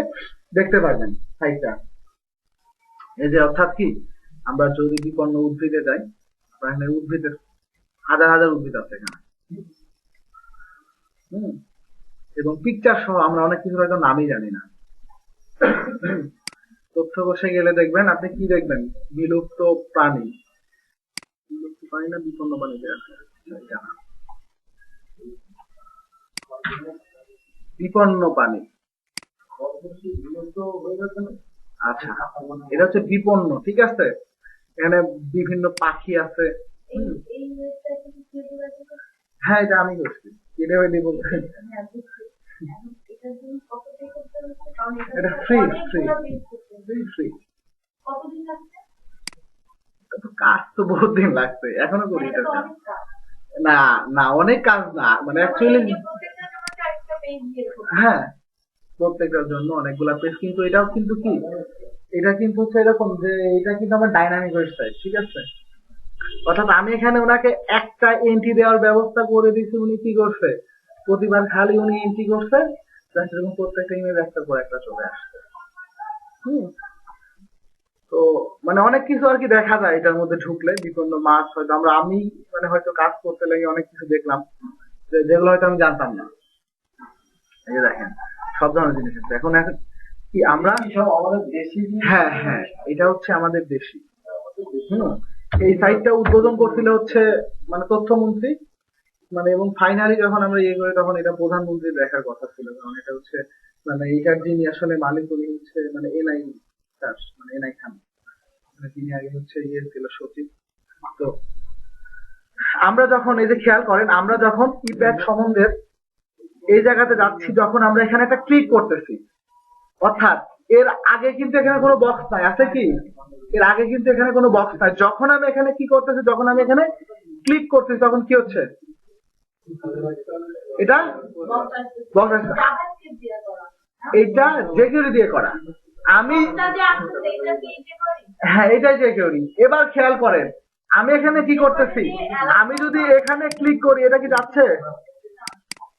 দেখতে পারবেন সাইটটা। এই যে অর্থাৎ কি, আমরা যদি বিপন্ন উদ্ভিদে যাই, এখানে উদ্ভিদের হাজার হাজার উদ্ভিদ আছে এখানে, এবং পিকচার সহ আমরা অনেক কিছু হয়তো নামই জানি না। তথ্য কোষে গেলে দেখবেন আপনি কি দেখবেন, বিলুপ্ত প্রাণী, বিলুপ্ত প্রাণী না বিপন্ন প্রাণী, বিপন্ন প্রাণী। আচ্ছা এটা হচ্ছে বিপন্ন, ঠিক আছে। এখানে বিভিন্ন পাখি আছে। হ্যাঁ এটা আমি করছি, এটা হইলে বলতে এটা ফ্রি ফ্রি ফ্রি। কাজ তো বহুত দিন লাগছে, এখনো করি এটা। না না অনেক কাজ না, মানে অ্যাকচুয়ালি হ্যাঁ প্রত্যেকটার জন্য অনেকগুলা পেজ, কিন্তু এটাও কিন্তু কি, এটা কিন্তু হচ্ছে এরকম যে এটা কিন্তু আমার ডাইনামিক ওয়েবসাইট, ঠিক আছে। অর্থাৎ আমি এখানে ওনাকে একটা এন্ট্রি দেওয়ার ব্যবস্থা করে দিচ্ছি, উনি কি করছে, প্রতিবার খালি উনি এন্ট্রি করছে, এরকম প্রত্যেকটা ইমেজ একটা পর একটা চলে আসছে। তো মানে অনেক কিছু আর কি দেখা যায় এটার মধ্যে ঢুকলে, বিপন্ন মাছ হয়তো আমি মানে হয়তো কাজ করতে লাগে অনেক কিছু দেখলাম যেগুলো হয়তো আমি জানতাম না। এই যে দেখেন সব ধরনের জিনিস আছে এখন। এখন কি আমরা আমাদের দেশি, হ্যাঁ হ্যাঁ এটা হচ্ছে আমাদের দেশি। এই সাইটটা উদ্বোধন করছিল হচ্ছে মানে তথ্যমন্ত্রী, মানে এবং ফাইনালি যখন আমরা ইয়ে করি তখন এটা প্রধানমন্ত্রী দেখার কথা ছিল, কারণ এটা হচ্ছে মানে এটার যিনি আসলে মালিক উনি হচ্ছে মানে এনআই স্যার, মানে এনআই খান, তিনি আগে হচ্ছে ইয়ে ছিল সচিব। তো আমরা যখন এই যে খেয়াল করেন, আমরা যখন ইপ্যাড সম্বন্ধে এই জায়গাতে যাচ্ছি, যখন আমরা এখানে একটা ক্লিক করতেছি, অর্থাৎ এর আগে কিন্তু এখানে কোনো বক্স নাই, আছে কি? এর আগে কিন্তু এখানে কোনো বক্স নাই। যখন আমি এখানে কি করতেছি, যখন আমি এখানে ক্লিক করতেছি, তখন কি হচ্ছে? এটা বক্স, এটা যে কেউ দিয়ে করা। আমি হ্যাঁ, এটাই যে কেউ। এবার খেয়াল করেন, আমি এখানে কি করতেছি, আমি যদি এখানে ক্লিক করি, এটা কি যাচ্ছে?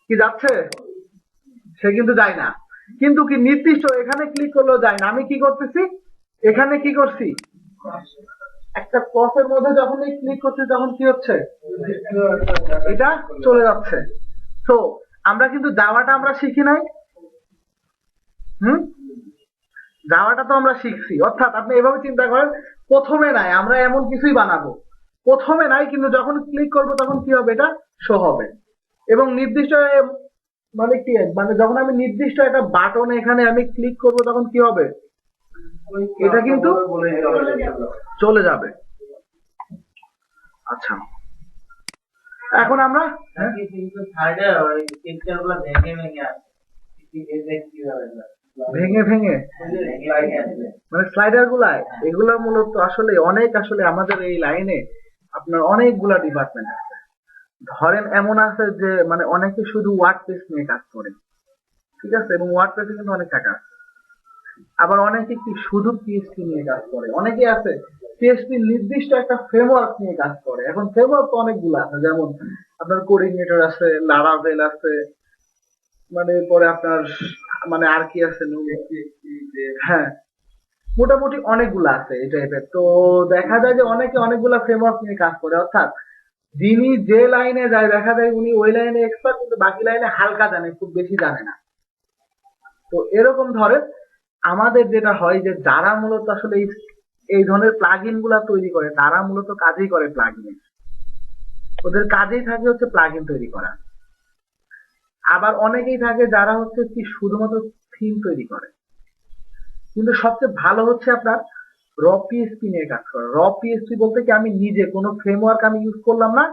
কি যাচ্ছে? সে কিন্তু যায় না। কিন্তু কি নির্দিষ্ট এখানে ক্লিক করলেও যায় না। আমি কি করতেছি, এখানে কি করছি, একটা ক্রসের মধ্যে যখন ক্লিক করছি, তখন কি হচ্ছে? এটা চলে যাচ্ছে। তো আমরা কিন্তু যাওয়াটা আমরা শিখি নাই। যাওয়াটা তো আমরা শিখছি। অর্থাৎ আপনি এভাবে চিন্তা করেন, প্রথমে নাই, আমরা এমন কিছুই বানাবো, প্রথমে নাই, কিন্তু যখন ক্লিক করবো তখন কি হবে? এটা শো হবে। এবং নির্দিষ্ট মানে কি, মানে যখন আমি নির্দিষ্ট একটা বাটন এখানে আমি ক্লিক করব, তখন কি হবে? এটা কিন্তু চলে যাবে। আচ্ছা, এখন আমরা ভেঙে ভেঙে মানে স্লাইডার গুলায়, এগুলো মূলত আসলে অনেক, আসলে আমাদের এই লাইনে আপনার অনেকগুলা ডিপার্টমেন্ট আছে। ধরেন এমন আছে যে মানে অনেকে শুধু ওয়ার্ডপ্রেস নিয়ে কাজ করে, ঠিক আছে, এবং ওয়ার্ডপ্রেসে কিন্তু অনেক টাকা আছে। আবার অনেকে কি শুধু পিএইচপি নিয়ে কাজ করে, অনেকে আছে পিএইচপি নির্দিষ্ট একটা ফ্রেমওয়ার্ক নিয়ে কাজ করে। এখন ফ্রেমওয়ার্ক তো অনেকগুলো আছে, যেমন আপনার কোঅর্ডিনেটর আছে, লারাভেল আছে, মানে পরে আপনার মানে আর কি আছে, হ্যাঁ, মোটামুটি অনেকগুলো আছে এই টাইপের। তো দেখা যায় যে অনেকে অনেকগুলা ফ্রেমওয়ার্ক নিয়ে কাজ করে, অর্থাৎ যিনি যে লাইনে যায় দেখা যায় উনি ওই লাইনে এক্সপার্ট, কিন্তু বাকি লাইনে হালকা জানে, খুব বেশি জানে না। তো এরকম ধরেন আমাদের যেটা হয় যে যারা মূলত আসলে এই ধরনের প্লাগইন গুলা তৈরি করে, তারা মূলত কাজই করে প্লাগইন, ওদের কাজেই থাকে হচ্ছে প্লাগইন তৈরি করা। আবার অনেকেই থাকে যারা হচ্ছে কি শুধুমাত্র থিম তৈরি করে। কিন্তু সবচেয়ে ভালো হচ্ছে আপনার র পিএসপি নিয়ে কাজ করা। র পিএসপি বলতে কি, আমি নিজে কোনো ফ্রেমওয়ার্ক আমি ইউজ করলাম না।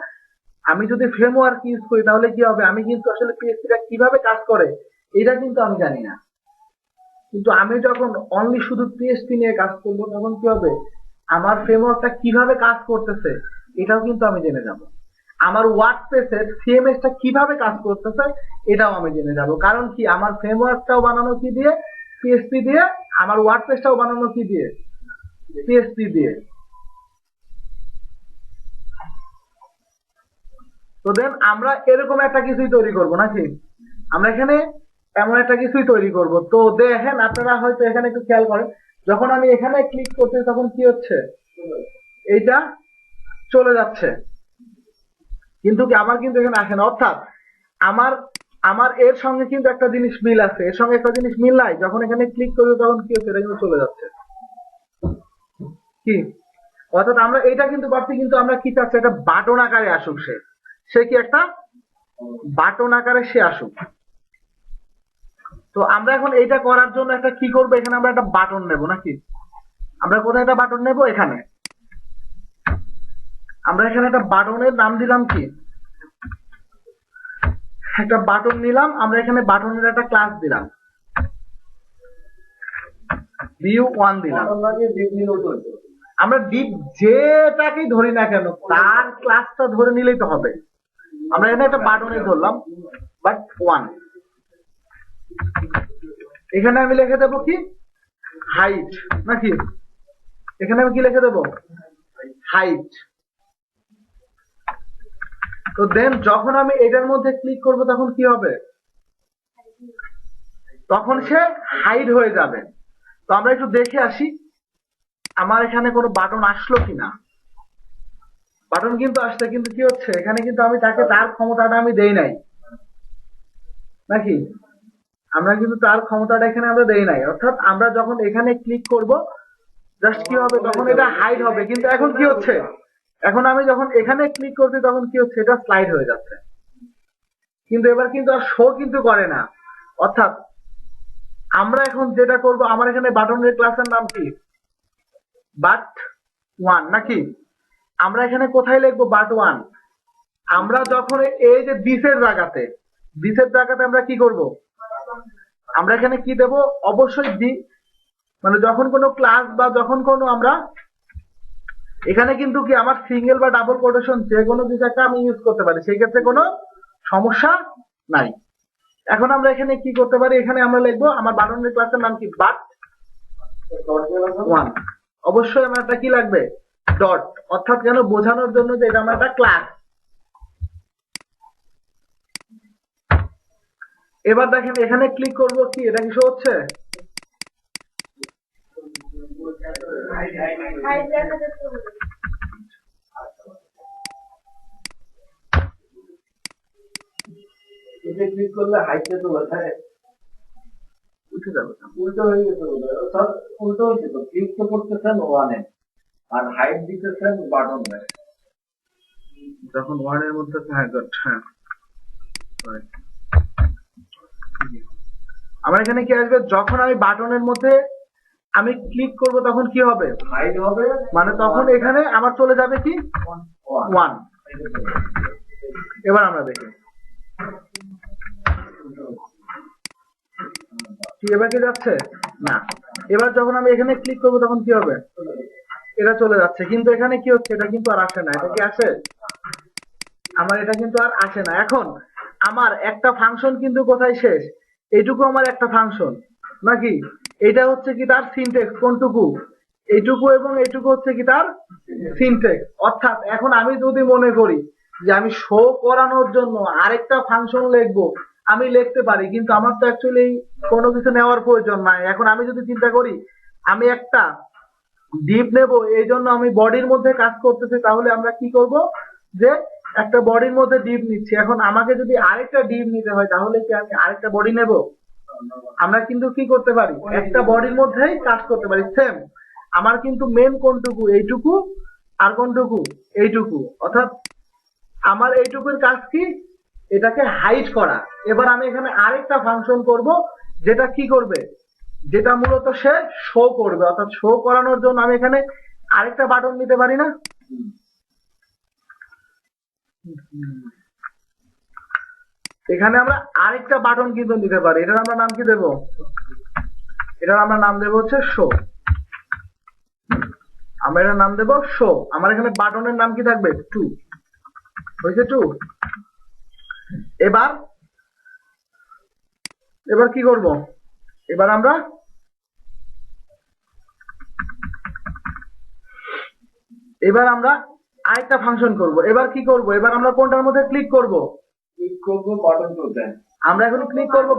আমি যদি ফ্রেমওয়ার্ক ইউজ করি তাহলে কি হবে, আমি কিন্তু আসলে পিএসপিটা কিভাবে কাজ করে এটা কিন্তু আমি জানি না। কিন্তু আমি যখন অনলি শুধু পিএইচপি নিয়ে কাজ করবো, তখন কি হবে, আমার ফ্রেমওয়ার্কটা কিভাবে কাজ করতেছে এটাও কিন্তু আমি জেনে যাব। আমার ওয়ার্ডপ্রেসের সিএমএসটা কিভাবে কাজ করতেছে এটাও আমি জেনে যাব। কারণ কি, আমার ফ্রেমওয়ার্কটাও বানানো কি দিয়ে? পিএইচপি দিয়ে। আমার ওয়ার্ডপ্রেসটাও বানানো কি দিয়ে? পিএইচপি দিয়ে। তো দেন আমরা এরকম একটা কিছুই তৈরি করব নাকি? আমরা এখানে এমন একটা কিছুই তৈরি করব। তো দেখেন, আপনারা হয়তো এখানে একটু খেয়াল করেন, যখন আমি এখানে ক্লিক করছি তখন কি হচ্ছে? এইটা চলে যাচ্ছে, কিন্তু কি আমার কিন্তু এখানে আসে না। অর্থাৎ আমার আমার এর সঙ্গে কিন্তু একটা জিনিস মিল আছে, এর সঙ্গে একটা জিনিস মিল নাই। যখন এখানে ক্লিক করবো তখন কি হচ্ছে? এটা কিন্তু চলে যাচ্ছে। কি, অর্থাৎ আমরা এটা কিন্তু পাচ্ছি, কিন্তু আমরা কি চাচ্ছি? একটা বাটন আকারে আসুক, সে কি একটা বাটন আকারে সে আসুক। তো আমরা এখন এইটা করার জন্য একটা কি করবো, এখানে আমরা একটা বাটন নেব নাকি? আমরা কোথায় একটা বাটন নেব? এখানে আমরা এখানে একটা বাটনের নাম দিলাম কি, একটা বাটন নিলাম। আমরা এখানে বাটনের একটা ক্লাস দিলাম, view1 দিলাম। আমরা ডিপ যেটাকেই ধরি না কেন, তার ক্লাসটা ধরে নিলেই তো হবে। আমরা এখানে একটা বাটনে ধরলাম, বাট 1। এখানে আমি লিখে দেবো কি, হাইট নাকি? এখানে আমি কি লিখে দেবো? হাইট। তো দেন যখন আমি এটার মধ্যে ক্লিক করব তখন কি হবে? তখন সে হাইড হয়ে যাবে। তো আমরা একটু দেখে আসি আমার এখানে কোনো বাটন আসলো কিনা। বাটন কিন্তু আসছে, কিন্তু কি হচ্ছে, এখানে কিন্তু আমি তাকে তার ক্ষমতাটা আমি দেই নাই নাকি? আমরা কিন্তু তার ক্ষমতাটা এখানে আমরা দেই নাই। অর্থাৎ আমরা যখন এখানে ক্লিক করব জাস্ট কি হবে, তখন এটা হাইড হবে। কিন্তু এখন কি হচ্ছে, এখন আমি যখন এখানে ক্লিক করছি তখন কি হচ্ছে, এটা স্লাইড হয়ে যাচ্ছে। কিন্তু এবার কিন্তু আর শো কিন্তু করে না। অর্থাৎ আমরা এখন যেটা করব, আমার এখানে বাটনের ক্লাসের নাম কি, বাট1 নাকি? আমরা এখানে কোথায় লিখবো? বাট1। আমরা যখন এই যে দিসের জায়গাতে, দিসের জায়গাতে আমরা কি করব, আমরা এখানে কি দেব, অবশ্যই দি, মানে যখন কোনো ক্লাস বা যখন কোনো আমরা এখানে কিন্তু কি আমার সিঙ্গেল বা ডাবল কোটেশন যে কোনো কিছু একটা আমি ইউজ করতে পারি, সেই ক্ষেত্রে কোনো সমস্যা নাই। এখন আমরা এখানে কি করতে পারি, এখানে আমরা লিখবো আমার বাটনের ক্লাসের নাম কি, বাট 1। অবশ্যই আমার একটা কি লাগবে, ডট, অর্থাৎ কেন বোঝানোর জন্য যে এটা আমার একটা ক্লাস। এবার দেখেন এখানে ক্লিক করব, কি এটা কি শো হচ্ছে, ক্লিক করলে হাইটে তো বোঝায় উঠে যাবে। উল্টো হয়ে গেছে, উল্টো হয়েছে তো, ক্লিক তো করতেছেন ওয়ানে আর হাইট দিতেছেন বাটন। যখন ওয়ানের মধ্যে, হ্যাঁ গুড, হ্যাঁ আমার এখানে কি আসবে, যখন আমি বাটনের মধ্যে আমি ক্লিক করব তখন কি হবে, হাইট হবে, মানে তখন এখানে আমার চলে যাবে কি 1। এবার আমরা দেখি কি, এবার কি যাচ্ছে না, এবার যখন আমি এখানে ক্লিক করব তখন কি হবে, এটা চলে যাচ্ছে, কিন্তু এখানে কি হচ্ছে, এটা কিন্তু আর আসে না, এটা কি আসে, আমার এটা কিন্তু আর আসে না। এখন আমার একটা ফাংশন কিন্তু কোথায় শেষ, এইটুকু আমার একটা ফাংশন নাকি, এটা হচ্ছে কি তার সিনট্যাক্স, কোনটুকু, এইটুকু এবং এইটুকু হচ্ছে কি তার সিনট্যাক্স। অর্থাৎ এখন আমি যদি মনে করি যে আমি শো করানোর জন্য আরেকটা ফাংশন লিখবো, আমি লিখতে পারি, কিন্তু আমার তো অ্যাকচুয়ালি কোনো কিছু নেওয়ার প্রয়োজন নাই। এখন আমি যদি চিন্তা করি আমি একটা ডিপ নেব, এই জন্য আমি বডির মধ্যে কাজ করতেছি, তাহলে আমরা কি করব, যে একটা বডির মধ্যে ডিপ নিচ্ছি, এখন আমাকে যদি আরেকটা ডিপ নিতে হয় তাহলে কি আমি আরেকটা বডি নেব, আমরা কিন্তু কি করতে পারি, একটা বডির মধ্যেই কাজ করতে পারি। সেম আমার কিন্তু মেন কোনটুকু, এইটুকু, আর কোনটুকু, এইটুকু, অর্থাৎ আমার এইটুকুর কাজ কি, এটাকে হাইড করা। এবার আমি এখানে আরেকটা ফাংশন করব, যেটা কি করবে, যেটা মূলত সে শো করবে, অর্থাৎ শো করানোর জন্য আমি এখানে আরেকটা বাটন নিতে পারি না, এখানে আমরা আরেকটা বাটন কিন্তু নিতে পারি, এটার আমরা নাম কি দেব, এটার আমরা নাম দেব হচ্ছে শো, আমরা এটার নাম দেব শো। আমার এখানে বাটনের নাম কি থাকবে, 2, হয়েছে 2। এবার এবার কি করব, এবার আমরা আরেকটা ফাংশন করব। এবার কি করব, এবার আমরা কোনটার মধ্যে ক্লিক করব, ক্লিক করবো বাটন টুতে, আমরা এখন ক্লিক করব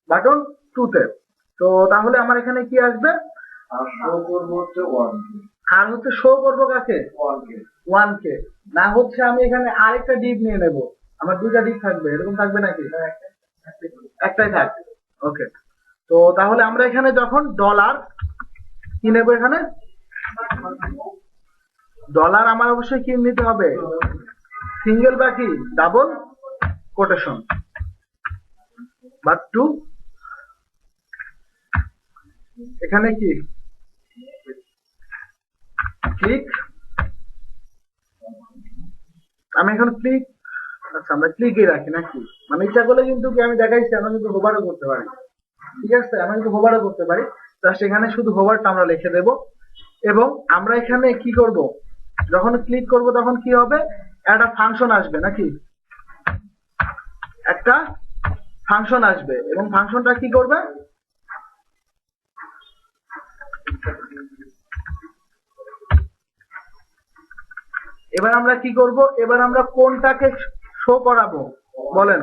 বাটন 2 তে। তো তাহলে আমার এখানে কি আসবে, আর শো করবো হচ্ছে 1 আর হচ্ছে শো করব কাকে, 1 কে, না হচ্ছে আমি এখানে আরেকটা ডিপ নিয়ে নেব, আমার দুইটা ডিপ থাকবে, এরকম থাকবে নাকি, একটাই থাকবে, ওকে। তো তাহলে আমরা এখানে যখন ডলার কি নেব, এখানে ডলার আমার অবশ্যই কি নিতে হবে, সিঙ্গেল বা কি ডাবল কোটেশন, বা 2, এখানে কি ক্লিক, আমি এখন ক্লিক, আচ্ছা আমরা ক্লিকই রাখি নাকি, মানে ইচ্ছা করলে কিন্তু কি আমি দেখাইছি আমরা কিন্তু হোভারও করতে পারি, ঠিক আছে, আমরা কিন্তু হোভারও করতে পারি, জাস্ট এখানে শুধু হোভারটা আমরা লিখে দেব। এবং আমরা এখানে কি করব, যখন ক্লিক করব তখন কি হবে, একটা ফাংশন আসবে নাকি, একটা ফাংশন আসবে, এবং ফাংশনটা কি করবে, এবার আমরা কি করব, এবার আমরা কোনটাকে শো করাবো বলেন,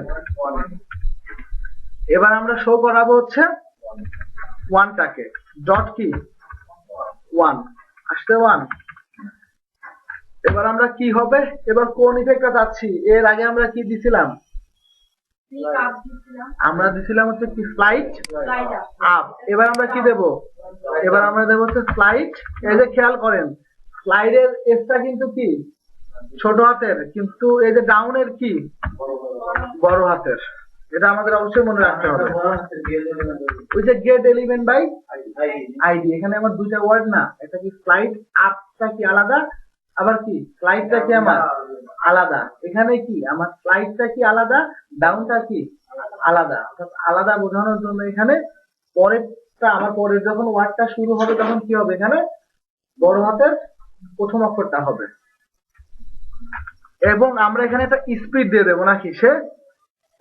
এবার আমরা শো করাবো হচ্ছে 1টাকে, ডট কি 1 আসছে 1। এবার আমরা কি হবে, এবার কোন ইফেক্টটা যাচ্ছি, এর আগে আমরা কি দিছিলাম, আমরা দিছিলাম হচ্ছে কি স্লাইড আপ। এবার আমরা কি দেব, এবার আমরা দেব হচ্ছে স্লাইড, এই যে খেয়াল করেন স্লাইডের এসটা কিন্তু কি ছোট হাতের, কিন্তু এই যে ডাউনের কি বড় হাতের, এটা আমাদের অবশ্যই মনে রাখতে হবে। ওই যে গেট এলিমেন্ট বাই আইডি, এখানে আমার দুইটা ওয়ার্ড না, এটা কি স্লাইড আপটা কি আলাদা, আবার কি স্লাইডটা কি আমার আলাদা, এখানে কি আমার স্লাইডটা কি আলাদা, ডাউনটা কি আলাদা, অর্থাৎ আলাদা বোঝানোর জন্য এখানে পরেরটা আমার পরের যখন ওয়ার্ডটা শুরু হবে তখন কি হবে, এখানে বড় হাতের প্রথম অক্ষরটা হবে। এবং আমরা এখানে একটা স্পিড দিয়ে দেবো নাকি, সে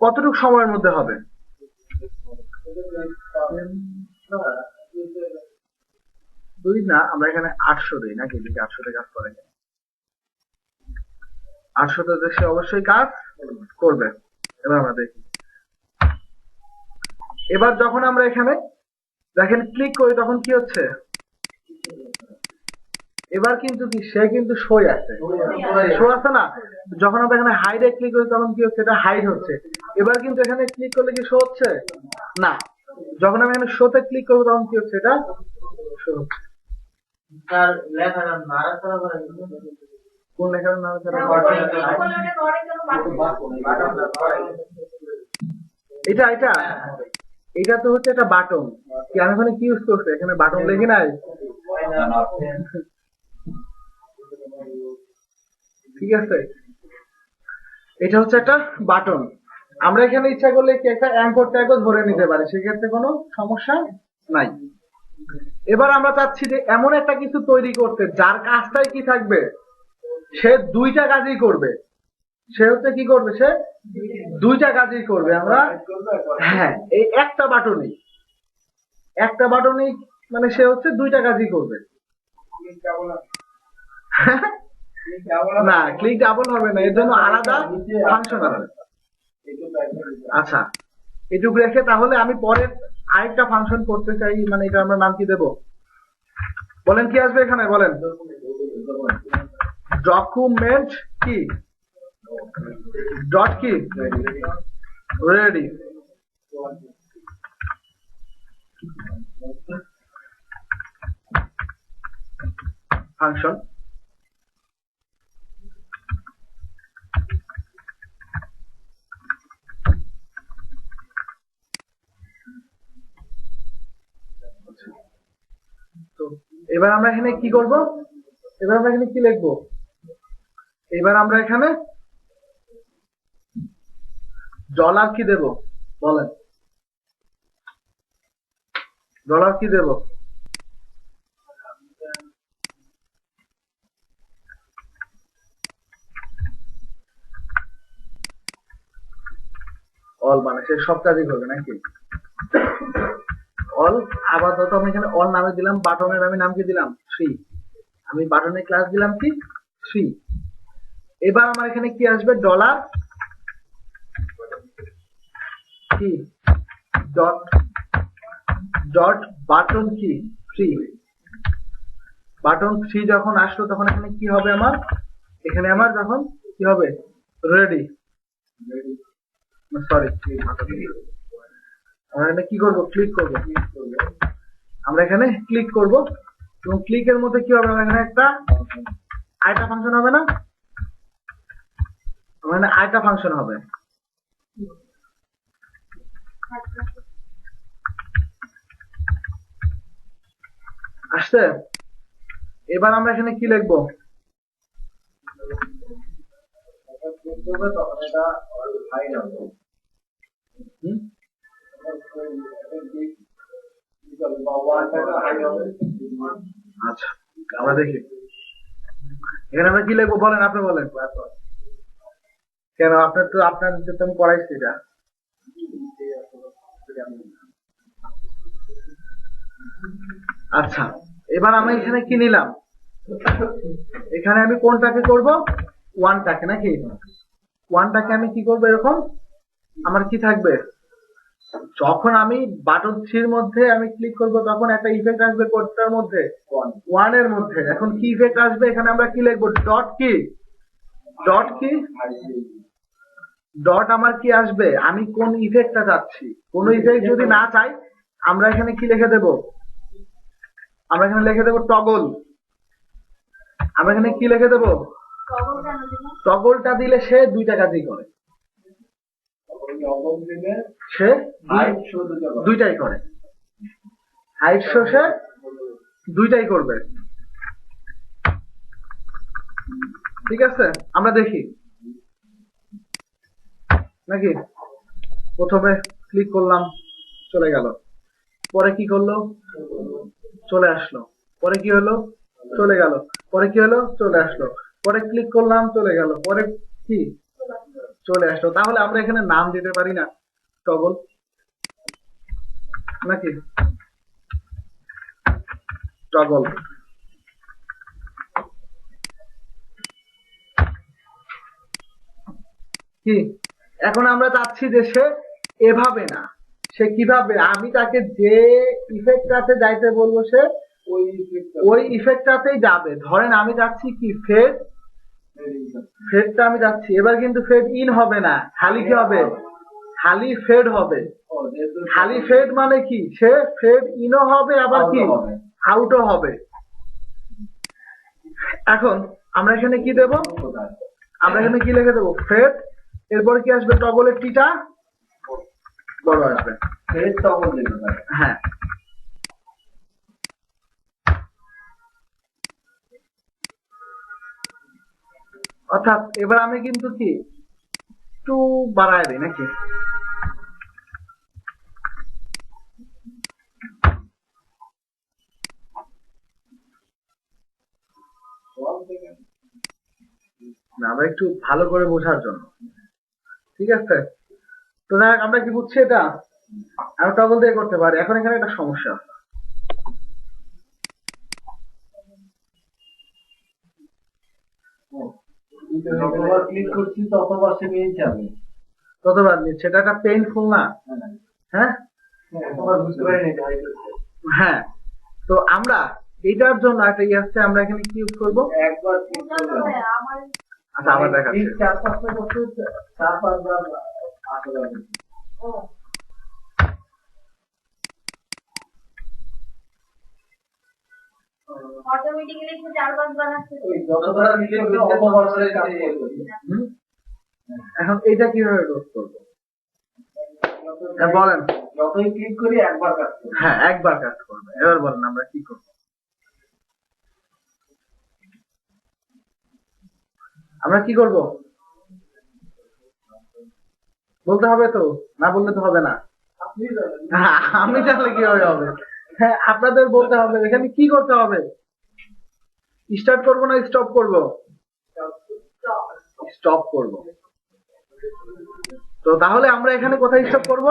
কতটুকু সময়ের মধ্যে হবে, দুই না, আমরা এখানে 800 দিই নাকি, 800 কাজ করে, 800 সে অবশ্যই কাজ করবে। এবার আমরা দেখি, এবার যখন আমরা এখানে দেখেন ক্লিক করি তখন কি হচ্ছে, এবার কিন্তু কি সে কিন্তু সই আছে, শো আছে না, যখন আমরা এখানে হাইডে ক্লিক করি তখন কি হচ্ছে, এটা হাইড হচ্ছে। এবার কিন্তু এখানে ক্লিক করলে কি শো হচ্ছে না, যখন আমি এখানে শোতে ক্লিক করবো তখন কি হচ্ছে, এটা শো হচ্ছে। তার লেখাটা নাড়াচাড়া করে কোন লেখার নাম, এটা এটা এটা তো হচ্ছে একটা বাটন, কি আমি এখানে কি ইউজ করছি, এখানে বাটন লেখি নাই, ঠিক আছে, এটা হচ্ছে একটা বাটন। আমরা এখানে ইচ্ছা করলে কি একটা অ্যাঙ্কর ট্যাগও ধরে নিতে পারি, সেক্ষেত্রে কোনো সমস্যা নাই। এবার আমরা চাচ্ছি যে এমন একটা কিছু তৈরি করতে যার কাজটাই কি থাকবে, সে দুইটা কাজই করবে, সে হচ্ছে কি করবে, সে দুইটা কাজই করবে। আমরা হ্যাঁ এই একটা বাটনই মানে সে হচ্ছে দুইটা কাজই করবে। না ক্লিক ডাবল হবে না, এর জন্য আলাদা ফাংশন আছে। আচ্ছা এটুকু রেখে তাহলে আমি পরের আরেকটা ফাংশন করতে চাই, মানে এটা আমরা নাম কি দেব, বলেন কি আসবে এখানে, বলেন ডকুমেন্ট কি ডট কি রেডি, ফাংশন তো এবার আমরা এখানে কি করব, এবার আমরা এখানে কি লিখবো, এবার আমরা এখানে ডলার কি দেব, বলেন ডলার কি দেব, অল, মানে সে সব কাজই করবে নাকি অল। আপাতত আমি এখানে অল নামে দিলাম, বাটনের আমি নাম কি দিলাম 3, আমি বাটনের ক্লাস দিলাম কি 3। এবার আমার এখানে কি আসবে, ডলার কি ডট ডট বাটন কি 3, বাটন 3 যখন আসলো তখন এখানে কি হবে আমার, এখানে আমার যখন কি হবে রেডি, সরি আমরা এখানে কি করব, ক্লিক করব, আমরা এখানে ক্লিক করব এবং ক্লিকের মধ্যে কি হবে, আমরা এখানে একটা আইটা ফাংশন হবে না, আমরা এখানে আইটা ফাংশন হবে। আসছে, এবার আমরা এখানে কি লিখবো, আচ্ছা আমরা দেখি এখানে আমরা কি লিখবো, বলেন আপনি বলেন, কেন আপনার তো আপনার যেটা আমি করাইছি এটা, আচ্ছা এবার আমি এখানে কি নিলাম, এখানে আমি কোনটাকে করব, ওয়ানটাকে নাকি, ওয়ানটাকে আমি কি করব, এরকম আমার কি থাকবে, যখন আমি বাটন 3 এর মধ্যে আমি ক্লিক করব তখন একটা ইফেক্ট আসবে কোডটার মধ্যে, ওয়ান এর মধ্যে। এখন কি ইফেক্ট আসবে, এখানে আমরা কি লিখবো, ডট কি ডট আমার কি আসবে, আমি কোন ইফেক্টটা চাচ্ছি, কোন ইফেক্ট যদি না চাই আমরা এখানে কি লিখে দেব, আমরা এখানে লিখে দেব টগল, আমরা এখানে কি লিখে দেব, টগলটা দিলে সে দুইটা কাজই করে, সে দুইটাই করে, হাইট শো সে দুইটাই করবে। ঠিক আছে, আমরা দেখি নাকি। প্রথমে ক্লিক করলাম, চলে গেল। পরে কি করলো, চলে আসলো। পরে কি হলো, চলে গেল। পরে কি হলো, চলে আসলো। পরে ক্লিক করলাম, চলে গেল। পরে কি, চলে আসলো। তাহলে আমরা এখানে নাম দিতে পারি না, টগল নাকি, টগল। কি, এখন আমরা চাচ্ছি যে সে এভাবে না, সে কিভাবে, আমি তাকে যে ইফেক্টটাতে যাইতে বলবো সে ওই ইফেক্টটাতেই যাবে। ধরেন আমি যাচ্ছি কি ফেড, ফেডটা আমি যাচ্ছি, এবার কিন্তু ফেড ইন হবে না, খালি কি হবে, খালি ফেড হবে। খালি ফেড মানে কি, সে ফেড ইনও হবে আবার কি আউটও হবে। এখন আমরা এখানে কি দেব, আমরা এখানে কি লিখে দেবো, ফেড, এরপরে কি আসবে, টগলের টিটা বড় আসবে। হ্যাঁ, অর্থাৎ এবার আমি কিন্তু কি একটু বাড়ায় দিই নাকি, না আমরা একটু ভালো করে বোঝার জন্য। ঠিক আছে, তো দেখ আমরা কি বুঝছি, এটা আমি টগল দিয়ে করতে পারি। এখন এখানে একটা সমস্যা, যতবার ক্লিক করছি ততবার সে নিয়ে যাবে। ততবার নিচ্ছে, এটা একটা পেইনফুল না। হ্যাঁ, বুঝতে পারিনি। হ্যাঁ, তো আমরা এটার জন্য একটা ইয়ে আছে, আমরা এখানে কি ইউজ করবো, একবার ক্লিক করলে আচ্ছা আবার দেখাচ্ছি। 4-5টা করতে 4-5 বার আসলে অটোমেটিক্যালি 4-5 বার আসছে। যতবার ক্লিক করবে ততবার সে কাজ করবে। এখন এটা কিভাবে রোধ করবো, বলেন। যতই ক্লিক করি একবার কাজ করবে। হ্যাঁ, একবার কাজ করবে। এবার বলেন আমরা কি করব, আমরা কি করব, বলতে হবে তো, না বললে তো হবে না। আমি জানলে কিভাবে হবে, হ্যাঁ আপনাদের বলতে হবে। এখানে কি করতে হবে, স্টার্ট করব না স্টপ করব, স্টপ করব। তো তাহলে আমরা এখানে কোথায় স্টপ করব,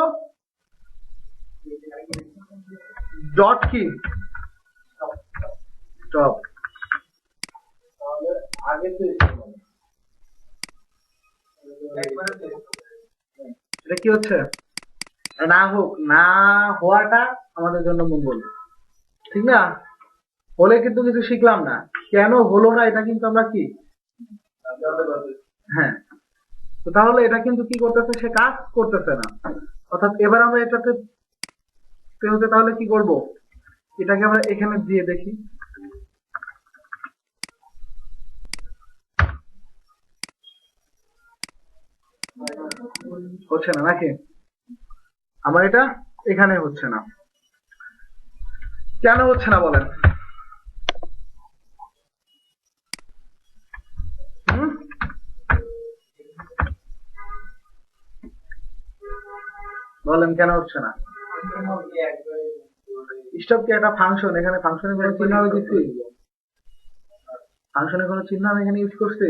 ডট কি, স্টপ। তাহলে আগে তো এটা কি হচ্ছে, না হোক, না হওয়াটা আমাদের জন্য মঙ্গল, ঠিক না। হলে কিন্তু কিছু শিখলাম না, কেন হলো না এটা কিন্তু আমরা কি, হ্যাঁ। তো তাহলে এটা কিন্তু কি করতেছে, সে কাজ করতেছে না। অর্থাৎ এবার আমরা এটাতে হতে তাহলে কি করব, এটাকে আমরা এখানে দিয়ে দেখি, হচ্ছে না নাকি, আমার এটা এখানে হচ্ছে না। কেন হচ্ছে না বলেন, বলেন কেন হচ্ছে না। স্টপ কি একটা ফাংশন, এখানে ফাংশনের কোনো চিহ্ন আমি দিচ্ছি, ফাংশনের কোনো চিহ্ন আমি এখানে ইউজ করছি,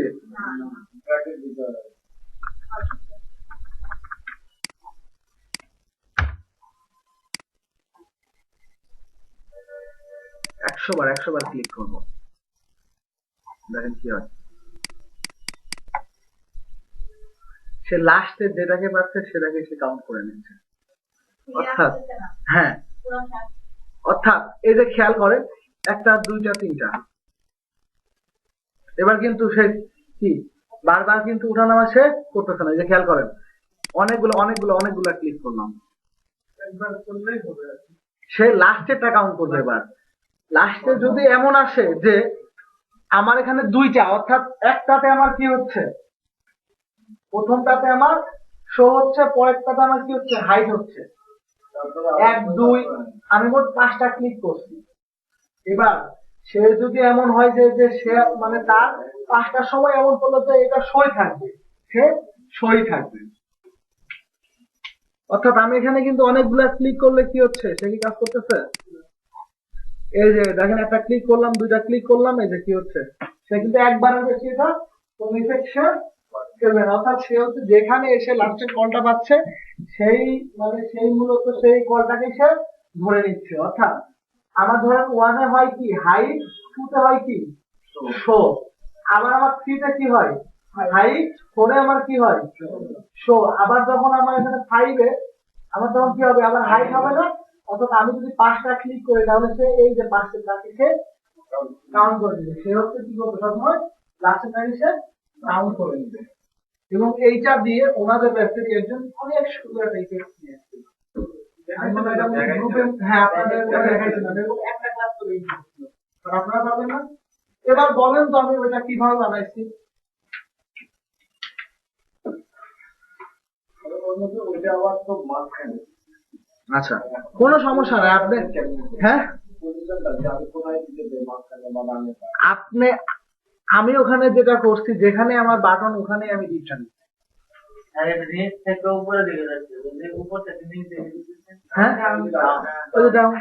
100 বার ক্লিক করব, দেখেন কি হয়। সে লাস্টে যেটাকে পাচ্ছে সেটাকে সে কাউন্ট করে নিচ্ছে। অর্থাৎ হ্যাঁ, অর্থাৎ এই যে খেয়াল করে 1টা 2টা 3টা, এবার কিন্তু সে কি বারবার কিন্তু উঠানামা সে করতেছে না। এই যে খেয়াল করেন, অনেকগুলো ক্লিক করলাম, একবার করলেই হবে, সে লাস্টেরটা কাউন্ট করবে। এবার লাস্টে যদি এমন আসে যে আমার এখানে 2টা, অর্থাৎ একটাতে আমার কি হচ্ছে, প্রথমটাতে আমার শো হচ্ছে, পরেরটাতে আমার কি হচ্ছে, হাইড হচ্ছে, 1 2 আমি মোট 5টা ক্লিক করছি। এবার সে যদি এমন হয় যে যে সে মানে তার 5টার সময় এমন করলো যে এটা সই থাকবে, সে সই থাকবে। অর্থাৎ আমি এখানে কিন্তু অনেকগুলা ক্লিক করলে কি হচ্ছে, সে কি কাজ করতেছে? এই যে দেখেন, একটা ক্লিক করলাম, দুইটা ক্লিক করলাম, এই যে কি হচ্ছে, সে কিন্তু একবারের বেশি এটা কোন ইফেক্ট সে করবে না। অর্থাৎ সে হচ্ছে যেখানে এসে লাস্টের কলটা পাচ্ছে, সেই মানে সেই মূলত সেই কলটাকে সে ধরে নিচ্ছে। অর্থাৎ আমার ধরেন 1 এ হয় কি হাইট, 2 তে হয় কি শো, আবার আমার 3 তে কি হয় হাইট, 4 এ আমার কি হয় শো, আবার যখন আমার এখানে 5 এ আমার তখন কি হবে, আবার হাইট হবে না। অর্থাৎ আমি যদি 5টা ক্লিক করি তাহলে সে এই যে 5টাকে সে কাউন্ট করে দিবে। সে হচ্ছে কি করবে, সবসময় লাস্টের টাইমে সে কাউন্ট করে নিবে। এবং এইটা দিয়ে ওনাদের ওয়েবসাইটে একজন অনেক সুন্দর একটা ইফেক্ট নিয়ে এসেছিল। আমি মনে হয় আমাদের গ্রুপে, হ্যাঁ আপনাদের দেখাইছিলাম, এরকম একটা ক্লাস করে দিয়েছিল, আর আপনারা পারবেন না। এবার বলেন তো আমি ওইটা কিভাবে বানাইছি। ওর মধ্যে ওইটা আবার তো মাঝখানে আচ্ছা, কোনো সমস্যা নাই। আপনি হ্যাঁ পজিশনটা যে আমি কোথায় দিতে দেব, মাঝখানে বা ডানে বা আপনি আমি ওখানে যেটা করছি, যেখানে আমার বাটন ওখানে আমি দিচ্ছি। আরে নিচ থেকে উপরে দিকে যাচ্ছে, বুঝলি? উপর থেকে নিচে দিকে যাচ্ছে। হ্যাঁ ওই যে ডাউন,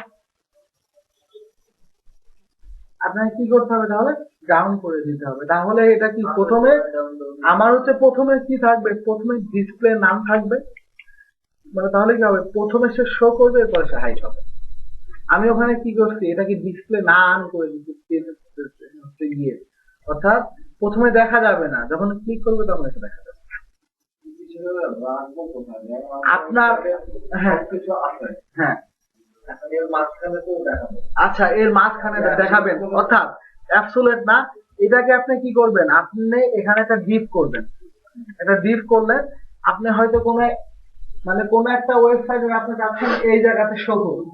আপনাকে কি করতে হবে তাহলে, ডাউন করে দিতে হবে। তাহলে এটা কি প্রথমে আমার হচ্ছে প্রথমে কি থাকবে, প্রথমে ডিসপ্লে নাম থাকবে, মানে তাহলে কি হবে, প্রথমে সে শো করবে, এরপরে সে হাইট হবে। আমি ওখানে কি করছি, এটাকে ডিসপ্লে নাম করে দিচ্ছি গিয়ে, অর্থাৎ প্রথমে দেখা যাবে না, যখন ক্লিক করবে তখন এটা দেখা যাবে। কিভাবে রাখবো কোথায়, আপনার হ্যাঁ কিছু আছে হ্যাঁ এখন এর মাঝখানে তো দেখাবো। আচ্ছা, এর মাঝখানে দেখাবেন, অর্থাৎ অ্যাবসোলিউট না। এটাকে আপনি কি করবেন, আপনি এখানে একটা ডিপ করবেন। এটা ডিপ করলে আপনি হয়তো কোনো মানে কোনো একটা ওয়েবসাইটে আপনি চাচ্ছেন এই জায়গাতে শো করুন।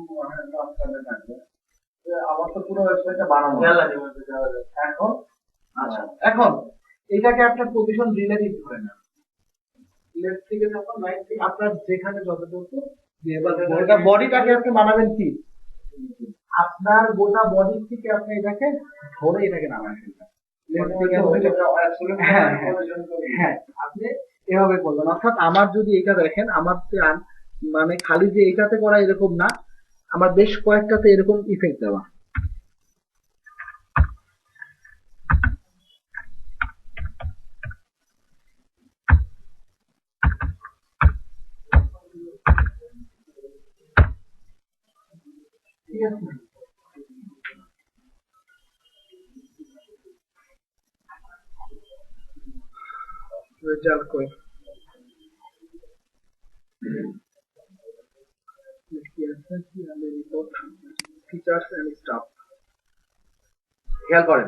মাঝখানে থাকবে। আমার তো পুরো ওয়েবসাইটটা বানানো গ্যালারির মধ্যে যাওয়া যাবে। এখন আচ্ছা, এখন এটাকে আপনার পজিশন রিলেটিভ ধরে নেন। লেফট থেকে যখন রাইট থেকে আপনার যেখানে যতটুকু গোটা বডিটাকে আপনি বানাবেন কি, আপনার গোটা বডি থেকে আপনি এটাকে ধরে এটাকে নামায় ফেলবেন। লেফট থেকে হ্যাঁ হ্যাঁ আপনি এভাবে করবেন। অর্থাৎ আমার যদি এটা দেখেন, আমার মানে খালি যে এটাতে করা এরকম না, আমার বেশ কয়েকটাতে এরকম ইফেক্ট দেওয়া। ঠিক আছে, রেজাল্ট কই কি আছে, কি আমি রিপোর্ট ফিচার্স এন্ড স্টাফ, খেয়াল করেন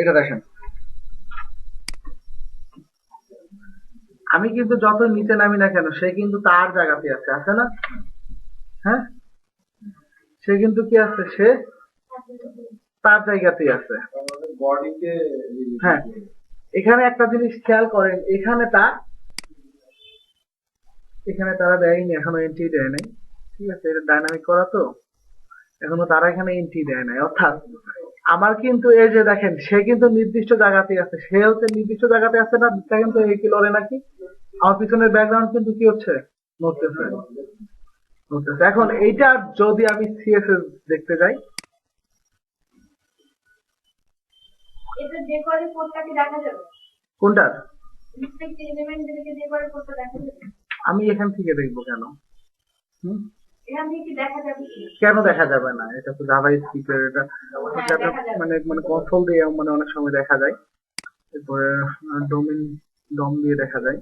এটা দেখেন। আমি কিন্তু যত নিচে নামি না কেন, সে কিন্তু তার জায়গাতে আছে না? হ্যাঁ, সে কিন্তু কি আছে, সে তার জায়গাতেই আছে। আমাদের বডিকে হ্যাঁ, এখানে একটা জিনিস খেয়াল করেন, এখানে তারা দেয়নি, এখনো এন্ট্রি দেয় নাই। ঠিক আছে, এটা ডাইনামিক করা তো, এখনো তারা এখানে এন্ট্রি দেয় নাই। অর্থাৎ আমার কিন্তু এই যে দেখেন, সে কিন্তু নির্দিষ্ট জায়গাতেই আছে, সে হচ্ছে নির্দিষ্ট জায়গাতে আছে না, দেখেন তো এই কি লড়ে নাকি, আমার পিছনের ব্যাকগ্রাউন্ড কিন্তু কি হচ্ছে, নড়তেছে। এখন এইটা যদি আমি সিএসএস দেখতে যাই, এটা যে করে কোডটাকে দেখা যাবে, কোনটার, রিস্ট্রিক্ট এলিমেন্ট থেকে যে করে কোডটা দেখা যাবে। আমি এখান থেকে দেখবো কেন? এখান থেকে কি দেখা যাবে কি? কেন দেখা যাবে না? এটা তো জাভাস্ক্রিপ্টের, এটা দেখা যাবে। মানে মানে কন্ট্রোল দিয়ে মানে অনেক সময় দেখা যায়, এরপরে ডম দিয়ে দেখা যায়।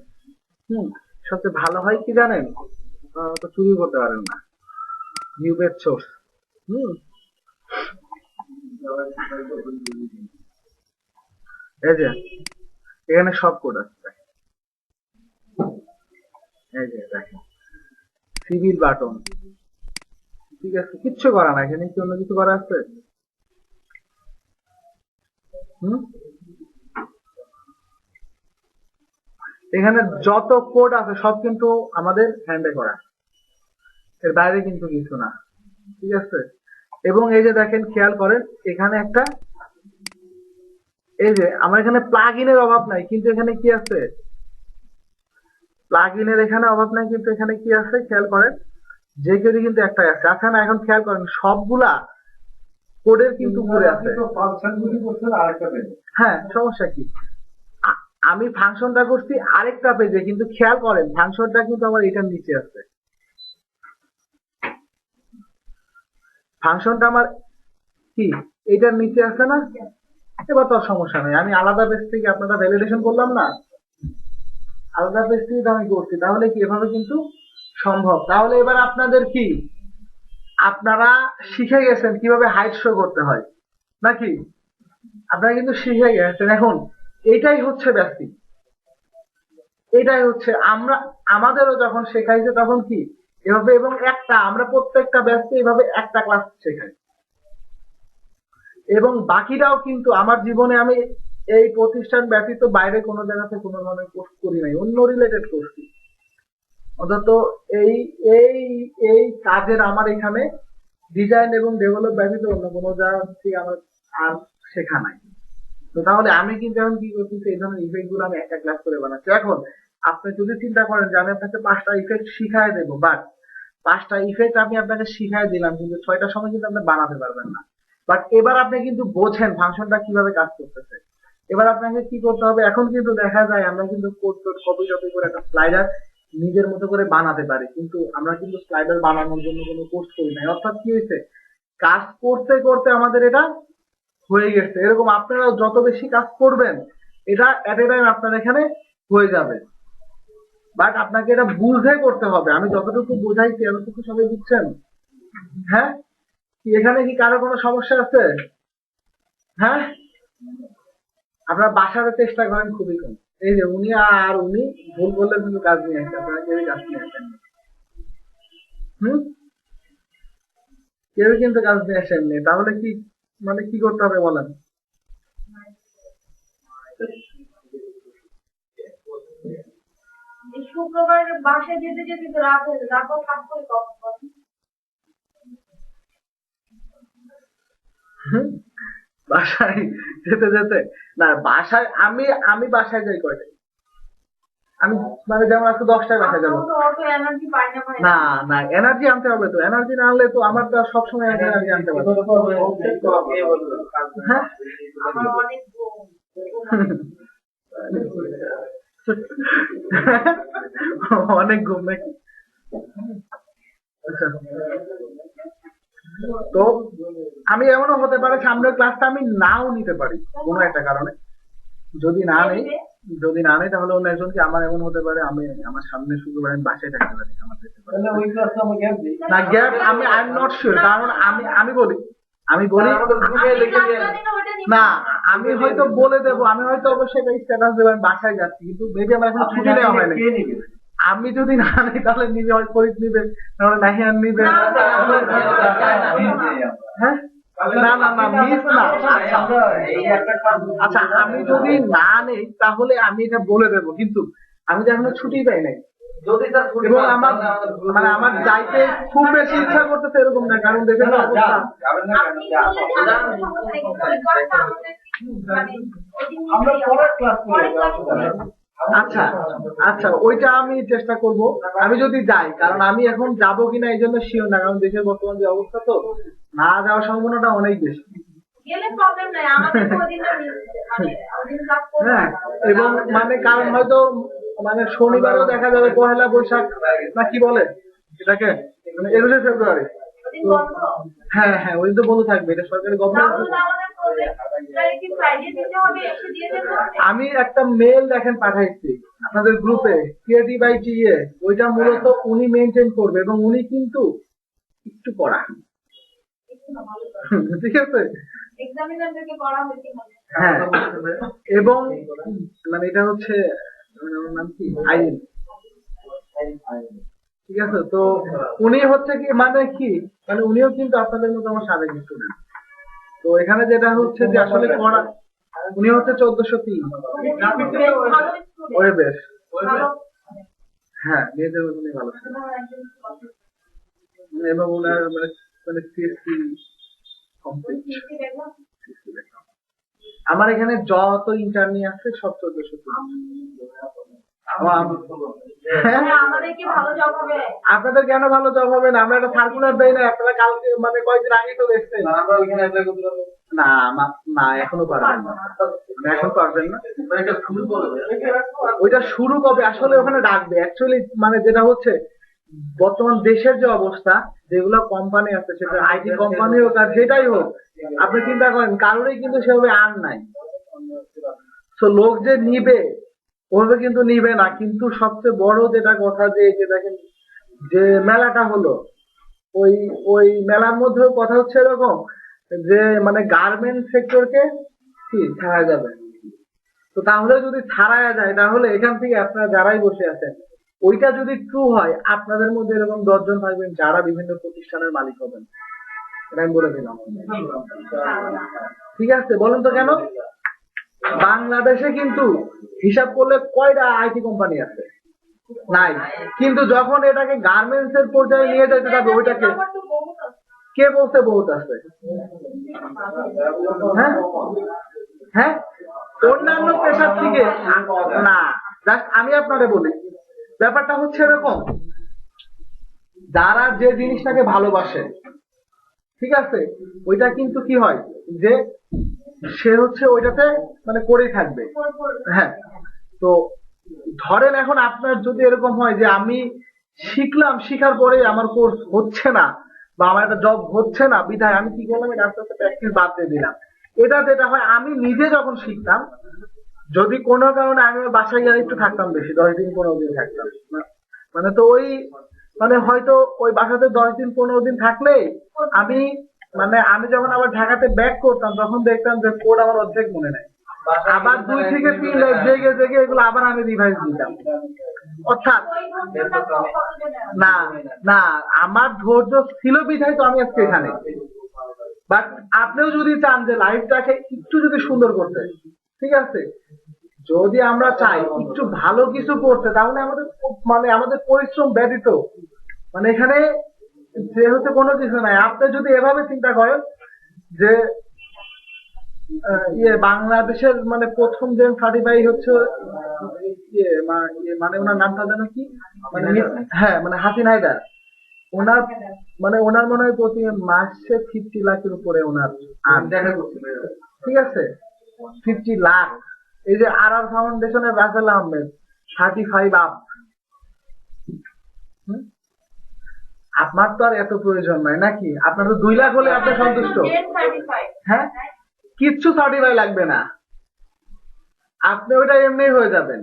সবচেয়ে ভালো হয় কি জানেন, তো চুরি করতে পারেন না, নিউ বেস সোর্স। এই যে এখানে সব কোড আছে, এই যে দেখেন সিভিল বাটন, ঠিক আছে, কিচ্ছু করা না, এখানে কি অন্য কিছু করা আছে? এখানে যত কোড আছে সব কিন্তু আমাদের হ্যান্ডে করা, এর বাইরে কিন্তু কিছু না। ঠিক আছে, এবং এই যে দেখেন খেয়াল করেন এখানে একটা এই যে আমার এখানে প্লাগ ইনের অভাব নাই, কিন্তু এখানে কি আছে, প্লাগ ইনের এখানে অভাব নাই, কিন্তু এখানে কি আছে খেয়াল করেন, যে কেউ কিন্তু একটাই আছে। আচ্ছা না, এখন খেয়াল করেন সবগুলা কোডের কিন্তু উপরে আছে। আপনি তো ফাংশন গুলি করছেন আরেকটা পেজে। হ্যাঁ, সমস্যা কি, আমি ফাংশনটা করছি আরেকটা পেজে, কিন্তু খেয়াল করেন ফাংশনটা কিন্তু আমার এটার নিচে আছে। ফাংশনটা আমার কি এটার নিচে আছে না? এবার তো আর সমস্যা নেই, আমি আলাদা পেজ থেকে আপনারা ভ্যালিডেশন করলাম না, আলাদা পেজ থেকে তো আমি করছি, তাহলে কি এভাবে কিন্তু সম্ভব। তাহলে এবার আপনাদের কি, আপনারা শিখে গেছেন কিভাবে হাইট শো করতে হয় নাকি? আপনারা কিন্তু শিখে গেছেন। এখন এটাই হচ্ছে বেসিক, এটাই হচ্ছে আমরা আমাদেরও যখন শেখাইছে তখন কি এভাবে, এবং একটা আমরা প্রত্যেকটা ব্যাচকে এভাবে একটা ক্লাস শেখাই, এবং বাকিটাও কিন্তু আমার জীবনে আমি এই প্রতিষ্ঠান ব্যতীত বাইরে কোনো জায়গাতে কোনো ধরনের কোর্স করি নাই, অন্য রিলেটেড করছি। অন্তত এই এই এই কাজের আমার এখানে ডিজাইন এবং ডেভেলপ ব্যতীত অন্য কোনো জায়গা থেকে আমার আর শেখা নাই। তো তাহলে আমি কিন্তু এখন কি করতেছি, এই ধরনের ইফেক্ট গুলো আমি একটা ক্লাস করে বানাচ্ছি। এখন আপনি যদি চিন্তা করেন যে আমি আপনাকে 5টা ইফেক্ট শিখাই দেবো, বাট 5টা ইফেক্ট আমি আপনাকে শিখাই দিলাম, কিন্তু 6টার সময় কিন্তু আপনি বানাতে পারবেন না। বাট এবার আপনি কিন্তু বোঝেন ফাংশনটা কিভাবে কাজ করতেছে। এবার আপনাকে কি করতে হবে, এখন কিন্তু দেখা যায় আমরা কিন্তু কপি টপি করে একটা স্লাইডার নিজের মতো করে বানাতে পারি, কিন্তু আমরা কিন্তু স্লাইডার বানানোর জন্য কোনো কোর্স করি নাই। অর্থাৎ কি হয়েছে, কাজ করতে করতে আমাদের এটা হয়ে গেছে। এরকম আপনারা যত বেশি কাজ করবেন এটা এট এ টাইম আপনার এখানে হয়ে যাবে, বাট আপনাকে এটা বুঝে করতে হবে। আমি যতটুকু বুঝাইছি এতটুকু সবাই বুঝছেন? হ্যাঁ, কি এখানে কি কারো কোনো সমস্যা আছে? হ্যাঁ, আপনারা বাসাতে চেষ্টা করেন খুবই কম। এই যে উনি আর উনি ভুল করলে কিন্তু কাজ নিয়ে আসছে, আপনারা কেউই কাজ নিয়ে আসেন না। কেউই কিন্তু কাজ নিয়ে আসেননি, তাহলে কি মানে কি করতে হবে বলেন? এই শুক্রবার বাসায় যেতে যেতে তো রাত হয়ে যায়, তারপর কাজ করে কখন? হুম? বাসায় যেতে যেতে না, বাসায় আমি আমি বাসায় যাই কয়টায়, আমি মানে যেমন আজকে 10টায় বাসায় যাবো। আমার তো অত এনার্জি পাই না ভাই। না না, এনার্জি আনতে হবে তো, এনার্জি না আনলে তো আমার তো আর সবসময় এনার্জি আনতে পারবো। হ্যাঁ, আমার অনেক ঘুম। অনেক ঘুম নাকি? আচ্ছা, তো আমি এমনও হতে পারে সামনের ক্লাসটা আমি নাও নিতে পারি কোনো একটা কারণে। যদি না নেই, যদি না নেই তাহলে অন্য একজনকে, আমার এমন হতে পারে আমি আমার সামনে শুক্রবার আমি বাসায় থাকতে পারি, আমার যেতে পারি। তাহলে ওই ক্লাসটা আমার গ্যাপ দিই। না গ্যাপ আমি আই এম নট শিওর, কারণ আমি বলি আমি ক্লাস জানি না, ওটা নিবো না, আমি হয়তো বলে দেবো, আমি হয়তো অবশ্যই একটা স্ট্যাটাস দেবো আমি বাসায় যাচ্ছি, কিন্তু মেবি আমার এখন ছুটি নেওয়া হয়নি। কে নিবে? আমি যদি না নিই তাহলে নিবে, হয় ফরিদ নিবে, তাহলে নাহিয়ান নিবে। হ্যাঁ, না না না, মিস না। আচ্ছা, আমি যদি না নেই তাহলে আমি এটা বলে দেবো, কিন্তু আমি তো এখনো ছুটি পাই নাই, এবং আমার মানে আমার যাইতে খুব বেশি ইচ্ছা করতেছে এরকম না, কারণ দেখে না অবস্থা। আপনি বলে দিন, আমাদের সমস্যা নেই, কিন্তু ওই ক্লাসটা আমাদের মানে ওদিন আমরা নিতেই পরের হবে। ক্লাস পরের ক্লাস করে আচ্ছা আচ্ছা, ওইটা আমি চেষ্টা করব, আমি যদি যাই, কারণ আমি এখন যাবো কিনা এই জন্য শিওর না, কারণ দেশের বর্তমান যে অবস্থা, তো না যাওয়ার সম্ভাবনাটা অনেক বেশি। গেলে প্রবলেম নাই, আমাদের তো ওদিনটা মানে ওদিন ক্লাস করবো হ্যাঁ, না। এবং মানে কারণ হয়তো মানে শনিবারও দেখা যাবে পহেলা বৈশাখ না কি বলে এটাকে, মানে 11 ফেব্রুয়ারি। ওদিন তো বন্ধ। হ্যাঁ হ্যাঁ, ওই তো বন্ধ থাকবে, এটা সরকারি গভর্নমেন্ট। তাহলে আমাদের প্রজেক্টটা কি ফ্রাইডে দিতে হবে, এসে দিয়ে দেবো? আমি একটা মেল দেখেন পাঠাইছি আপনাদের গ্রুপে, KDBITA, ওইটা মূলত উনি মেনটেন করবে, এবং উনি কিন্তু একটু কড়া। ঠিক আছে, এক্সামিনারদেরকে করা হয়েছে মানে। হ্যাঁ, এবং মানে এটা হচ্ছে মানে ওর নাম কি, আইন। ঠিক আছে, তো উনি হচ্ছে কি মানে কি, মানে উনিও কিন্তু আপনাদের মতো আমার সাবেক স্টুডেন্ট। তো এখানে যেটা হচ্ছে যে আসলে কড়া, উনি হচ্ছে 1403 ভালো student, ওয়েবের। ভালো হ্যাঁ, মেয়েদের উনি ভালো ছিলেন, আমার একজন এবং ওনার মানে মানে CSC কমপ্লিট। আমার এখানে যত ইন্টারনি আছে সব 1400। হ্যাঁ, আমাদের কি ভালো জব হবে? আপনাদের কেন ভালো জব হবে না? আমরা একটা সার্কুলার দেই না? আপনারা কালকে মানে কয়েকদিন আগেই তো দেখছেন। আমরা ওইখানে অ্যাপ্লাই করতে পারবো না না এখনো পারবেন না, এখন পারবেন না। এটা শুরু করবে ওইটা শুরু কবে আসলে ওখানে ডাকবে অ্যাকচুয়ালি, মানে যেটা হচ্ছে বর্তমান দেশের যে অবস্থা, যেগুলো কোম্পানি আছে সেটা আইটি কোম্পানি হোক আর যেটাই হোক, আপনি চিন্তা করেন কারোরই কিন্তু সেভাবে আর্ন নাই। তো লোক যে নিবে ওভাবে কিন্তু নিবে না। কিন্তু সবচেয়ে বড় যেটা কথা যে এই যে দেখেন যে মেলাটা হলো, ওই ওই মেলার মধ্যে কথা হচ্ছে এরকম যে মানে গার্মেন্ট সেক্টরকে কি ছাড়া যাবে। তো তাহলে যদি ছাড়ায়া যায় তাহলে এখান থেকে আপনারা যারাই বসে আছেন, ওইটা যদি ট্রু হয় আপনাদের মধ্যে এরকম 10 জন থাকবেন যারা বিভিন্ন প্রতিষ্ঠানের মালিক হবেন। এটা আমি বলে দিলাম। ঠিক আছে, বলেন তো কেন? বাংলাদেশে কিন্তু হিসাব করলে কয়টা আইটি কোম্পানি আছে? নাই। কিন্তু যখন এটাকে গার্মেন্টস এর পর্যায়ে নিয়ে যেতে যাবে ওইটাকে কে বলছে বহুত আছে? হ্যাঁ হ্যাঁ, অন্যান্য পেশার থেকে না। জাস্ট আমি আপনারে বলি, ব্যাপারটা হচ্ছে এরকম, যারা যে জিনিসটাকে ভালোবাসে, ঠিক আছে, ওইটা কিন্তু কি হয় যে সে হচ্ছে ওইটাতে মানে করেই থাকবে। হ্যাঁ, তো ধরেন এখন আপনার যদি এরকম হয় যে আমি শিখলাম, শিখার পরে আমার কোর্স হচ্ছে না বা আমার একটা জব হচ্ছে না, বিধায় আমি কি করলাম, এটা আস্তে আস্তে প্র্যাকটিস বাদ দিয়ে দিলাম। এটা যেটা হয়, আমি নিজে যখন শিখতাম, যদি কোনো কারণে আমি বাসায় গিয়ে একটু থাকতাম বেশি, 10 দিন 15 দিন থাকতাম, মানে তো ওই মানে হয়তো ওই বাসাতে 10 দিন 15 দিন থাকলে আমি মানে আমি যখন আবার ঢাকাতে ব্যাক করতাম তখন দেখতাম যে কোড আমার অর্ধেক মনে নাই, আবার 2 থেকে 3 লাখ জেগে জেগে এগুলো আবার আমি রিভাইজ দিতাম। অর্থাৎ না না, আমার ধৈর্য ছিল বিধায় তো আমি আজকে এখানে। বাট আপনিও যদি চান যে লাইফটাকে একটু যদি সুন্দর করতে, ঠিক আছে, যদি আমরা চাই একটু ভালো কিছু করতে, তাহলে আমাদের মানে আমাদের পরিশ্রম ব্যতীত মানে এখানে যে হচ্ছে কোনো কিছু নাই। আপনি যদি এভাবে চিন্তা করেন যে বাংলাদেশের মানে প্রথম যে সার্টিফাই হচ্ছে মানে ওনার নামটা জানো কি, মানে হ্যাঁ মানে হাসিন হায়দার, ওনার মানে ওনার মনে হয় প্রতি মাসে 50 লাখের উপরে ওনার দেখা করছিল, ঠিক আছে, 50 লাখ। এই যে আর ফাউন্ডেশনের রাসেল আহমেদ 35 আপ। আপনার তো আর এত প্রয়োজন নাই নাকি? আপনার তো 2 লাখ হলে আপনি সন্তুষ্ট। হ্যাঁ, কিচ্ছু সার্টিফাই লাগবে না, আপনি ওইটা এমনি হয়ে যাবেন।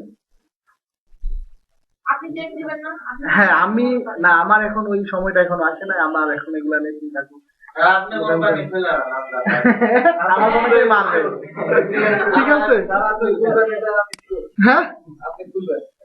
হ্যাঁ, আমি না, আমার এখন ওই সময়টা এখন আসে না, আমার এখন এগুলা নিয়ে চিন্তা করি। আমার কোনোটাই মারবে, ঠিক আছে। হ্যাঁ, আপনি তুলবেন।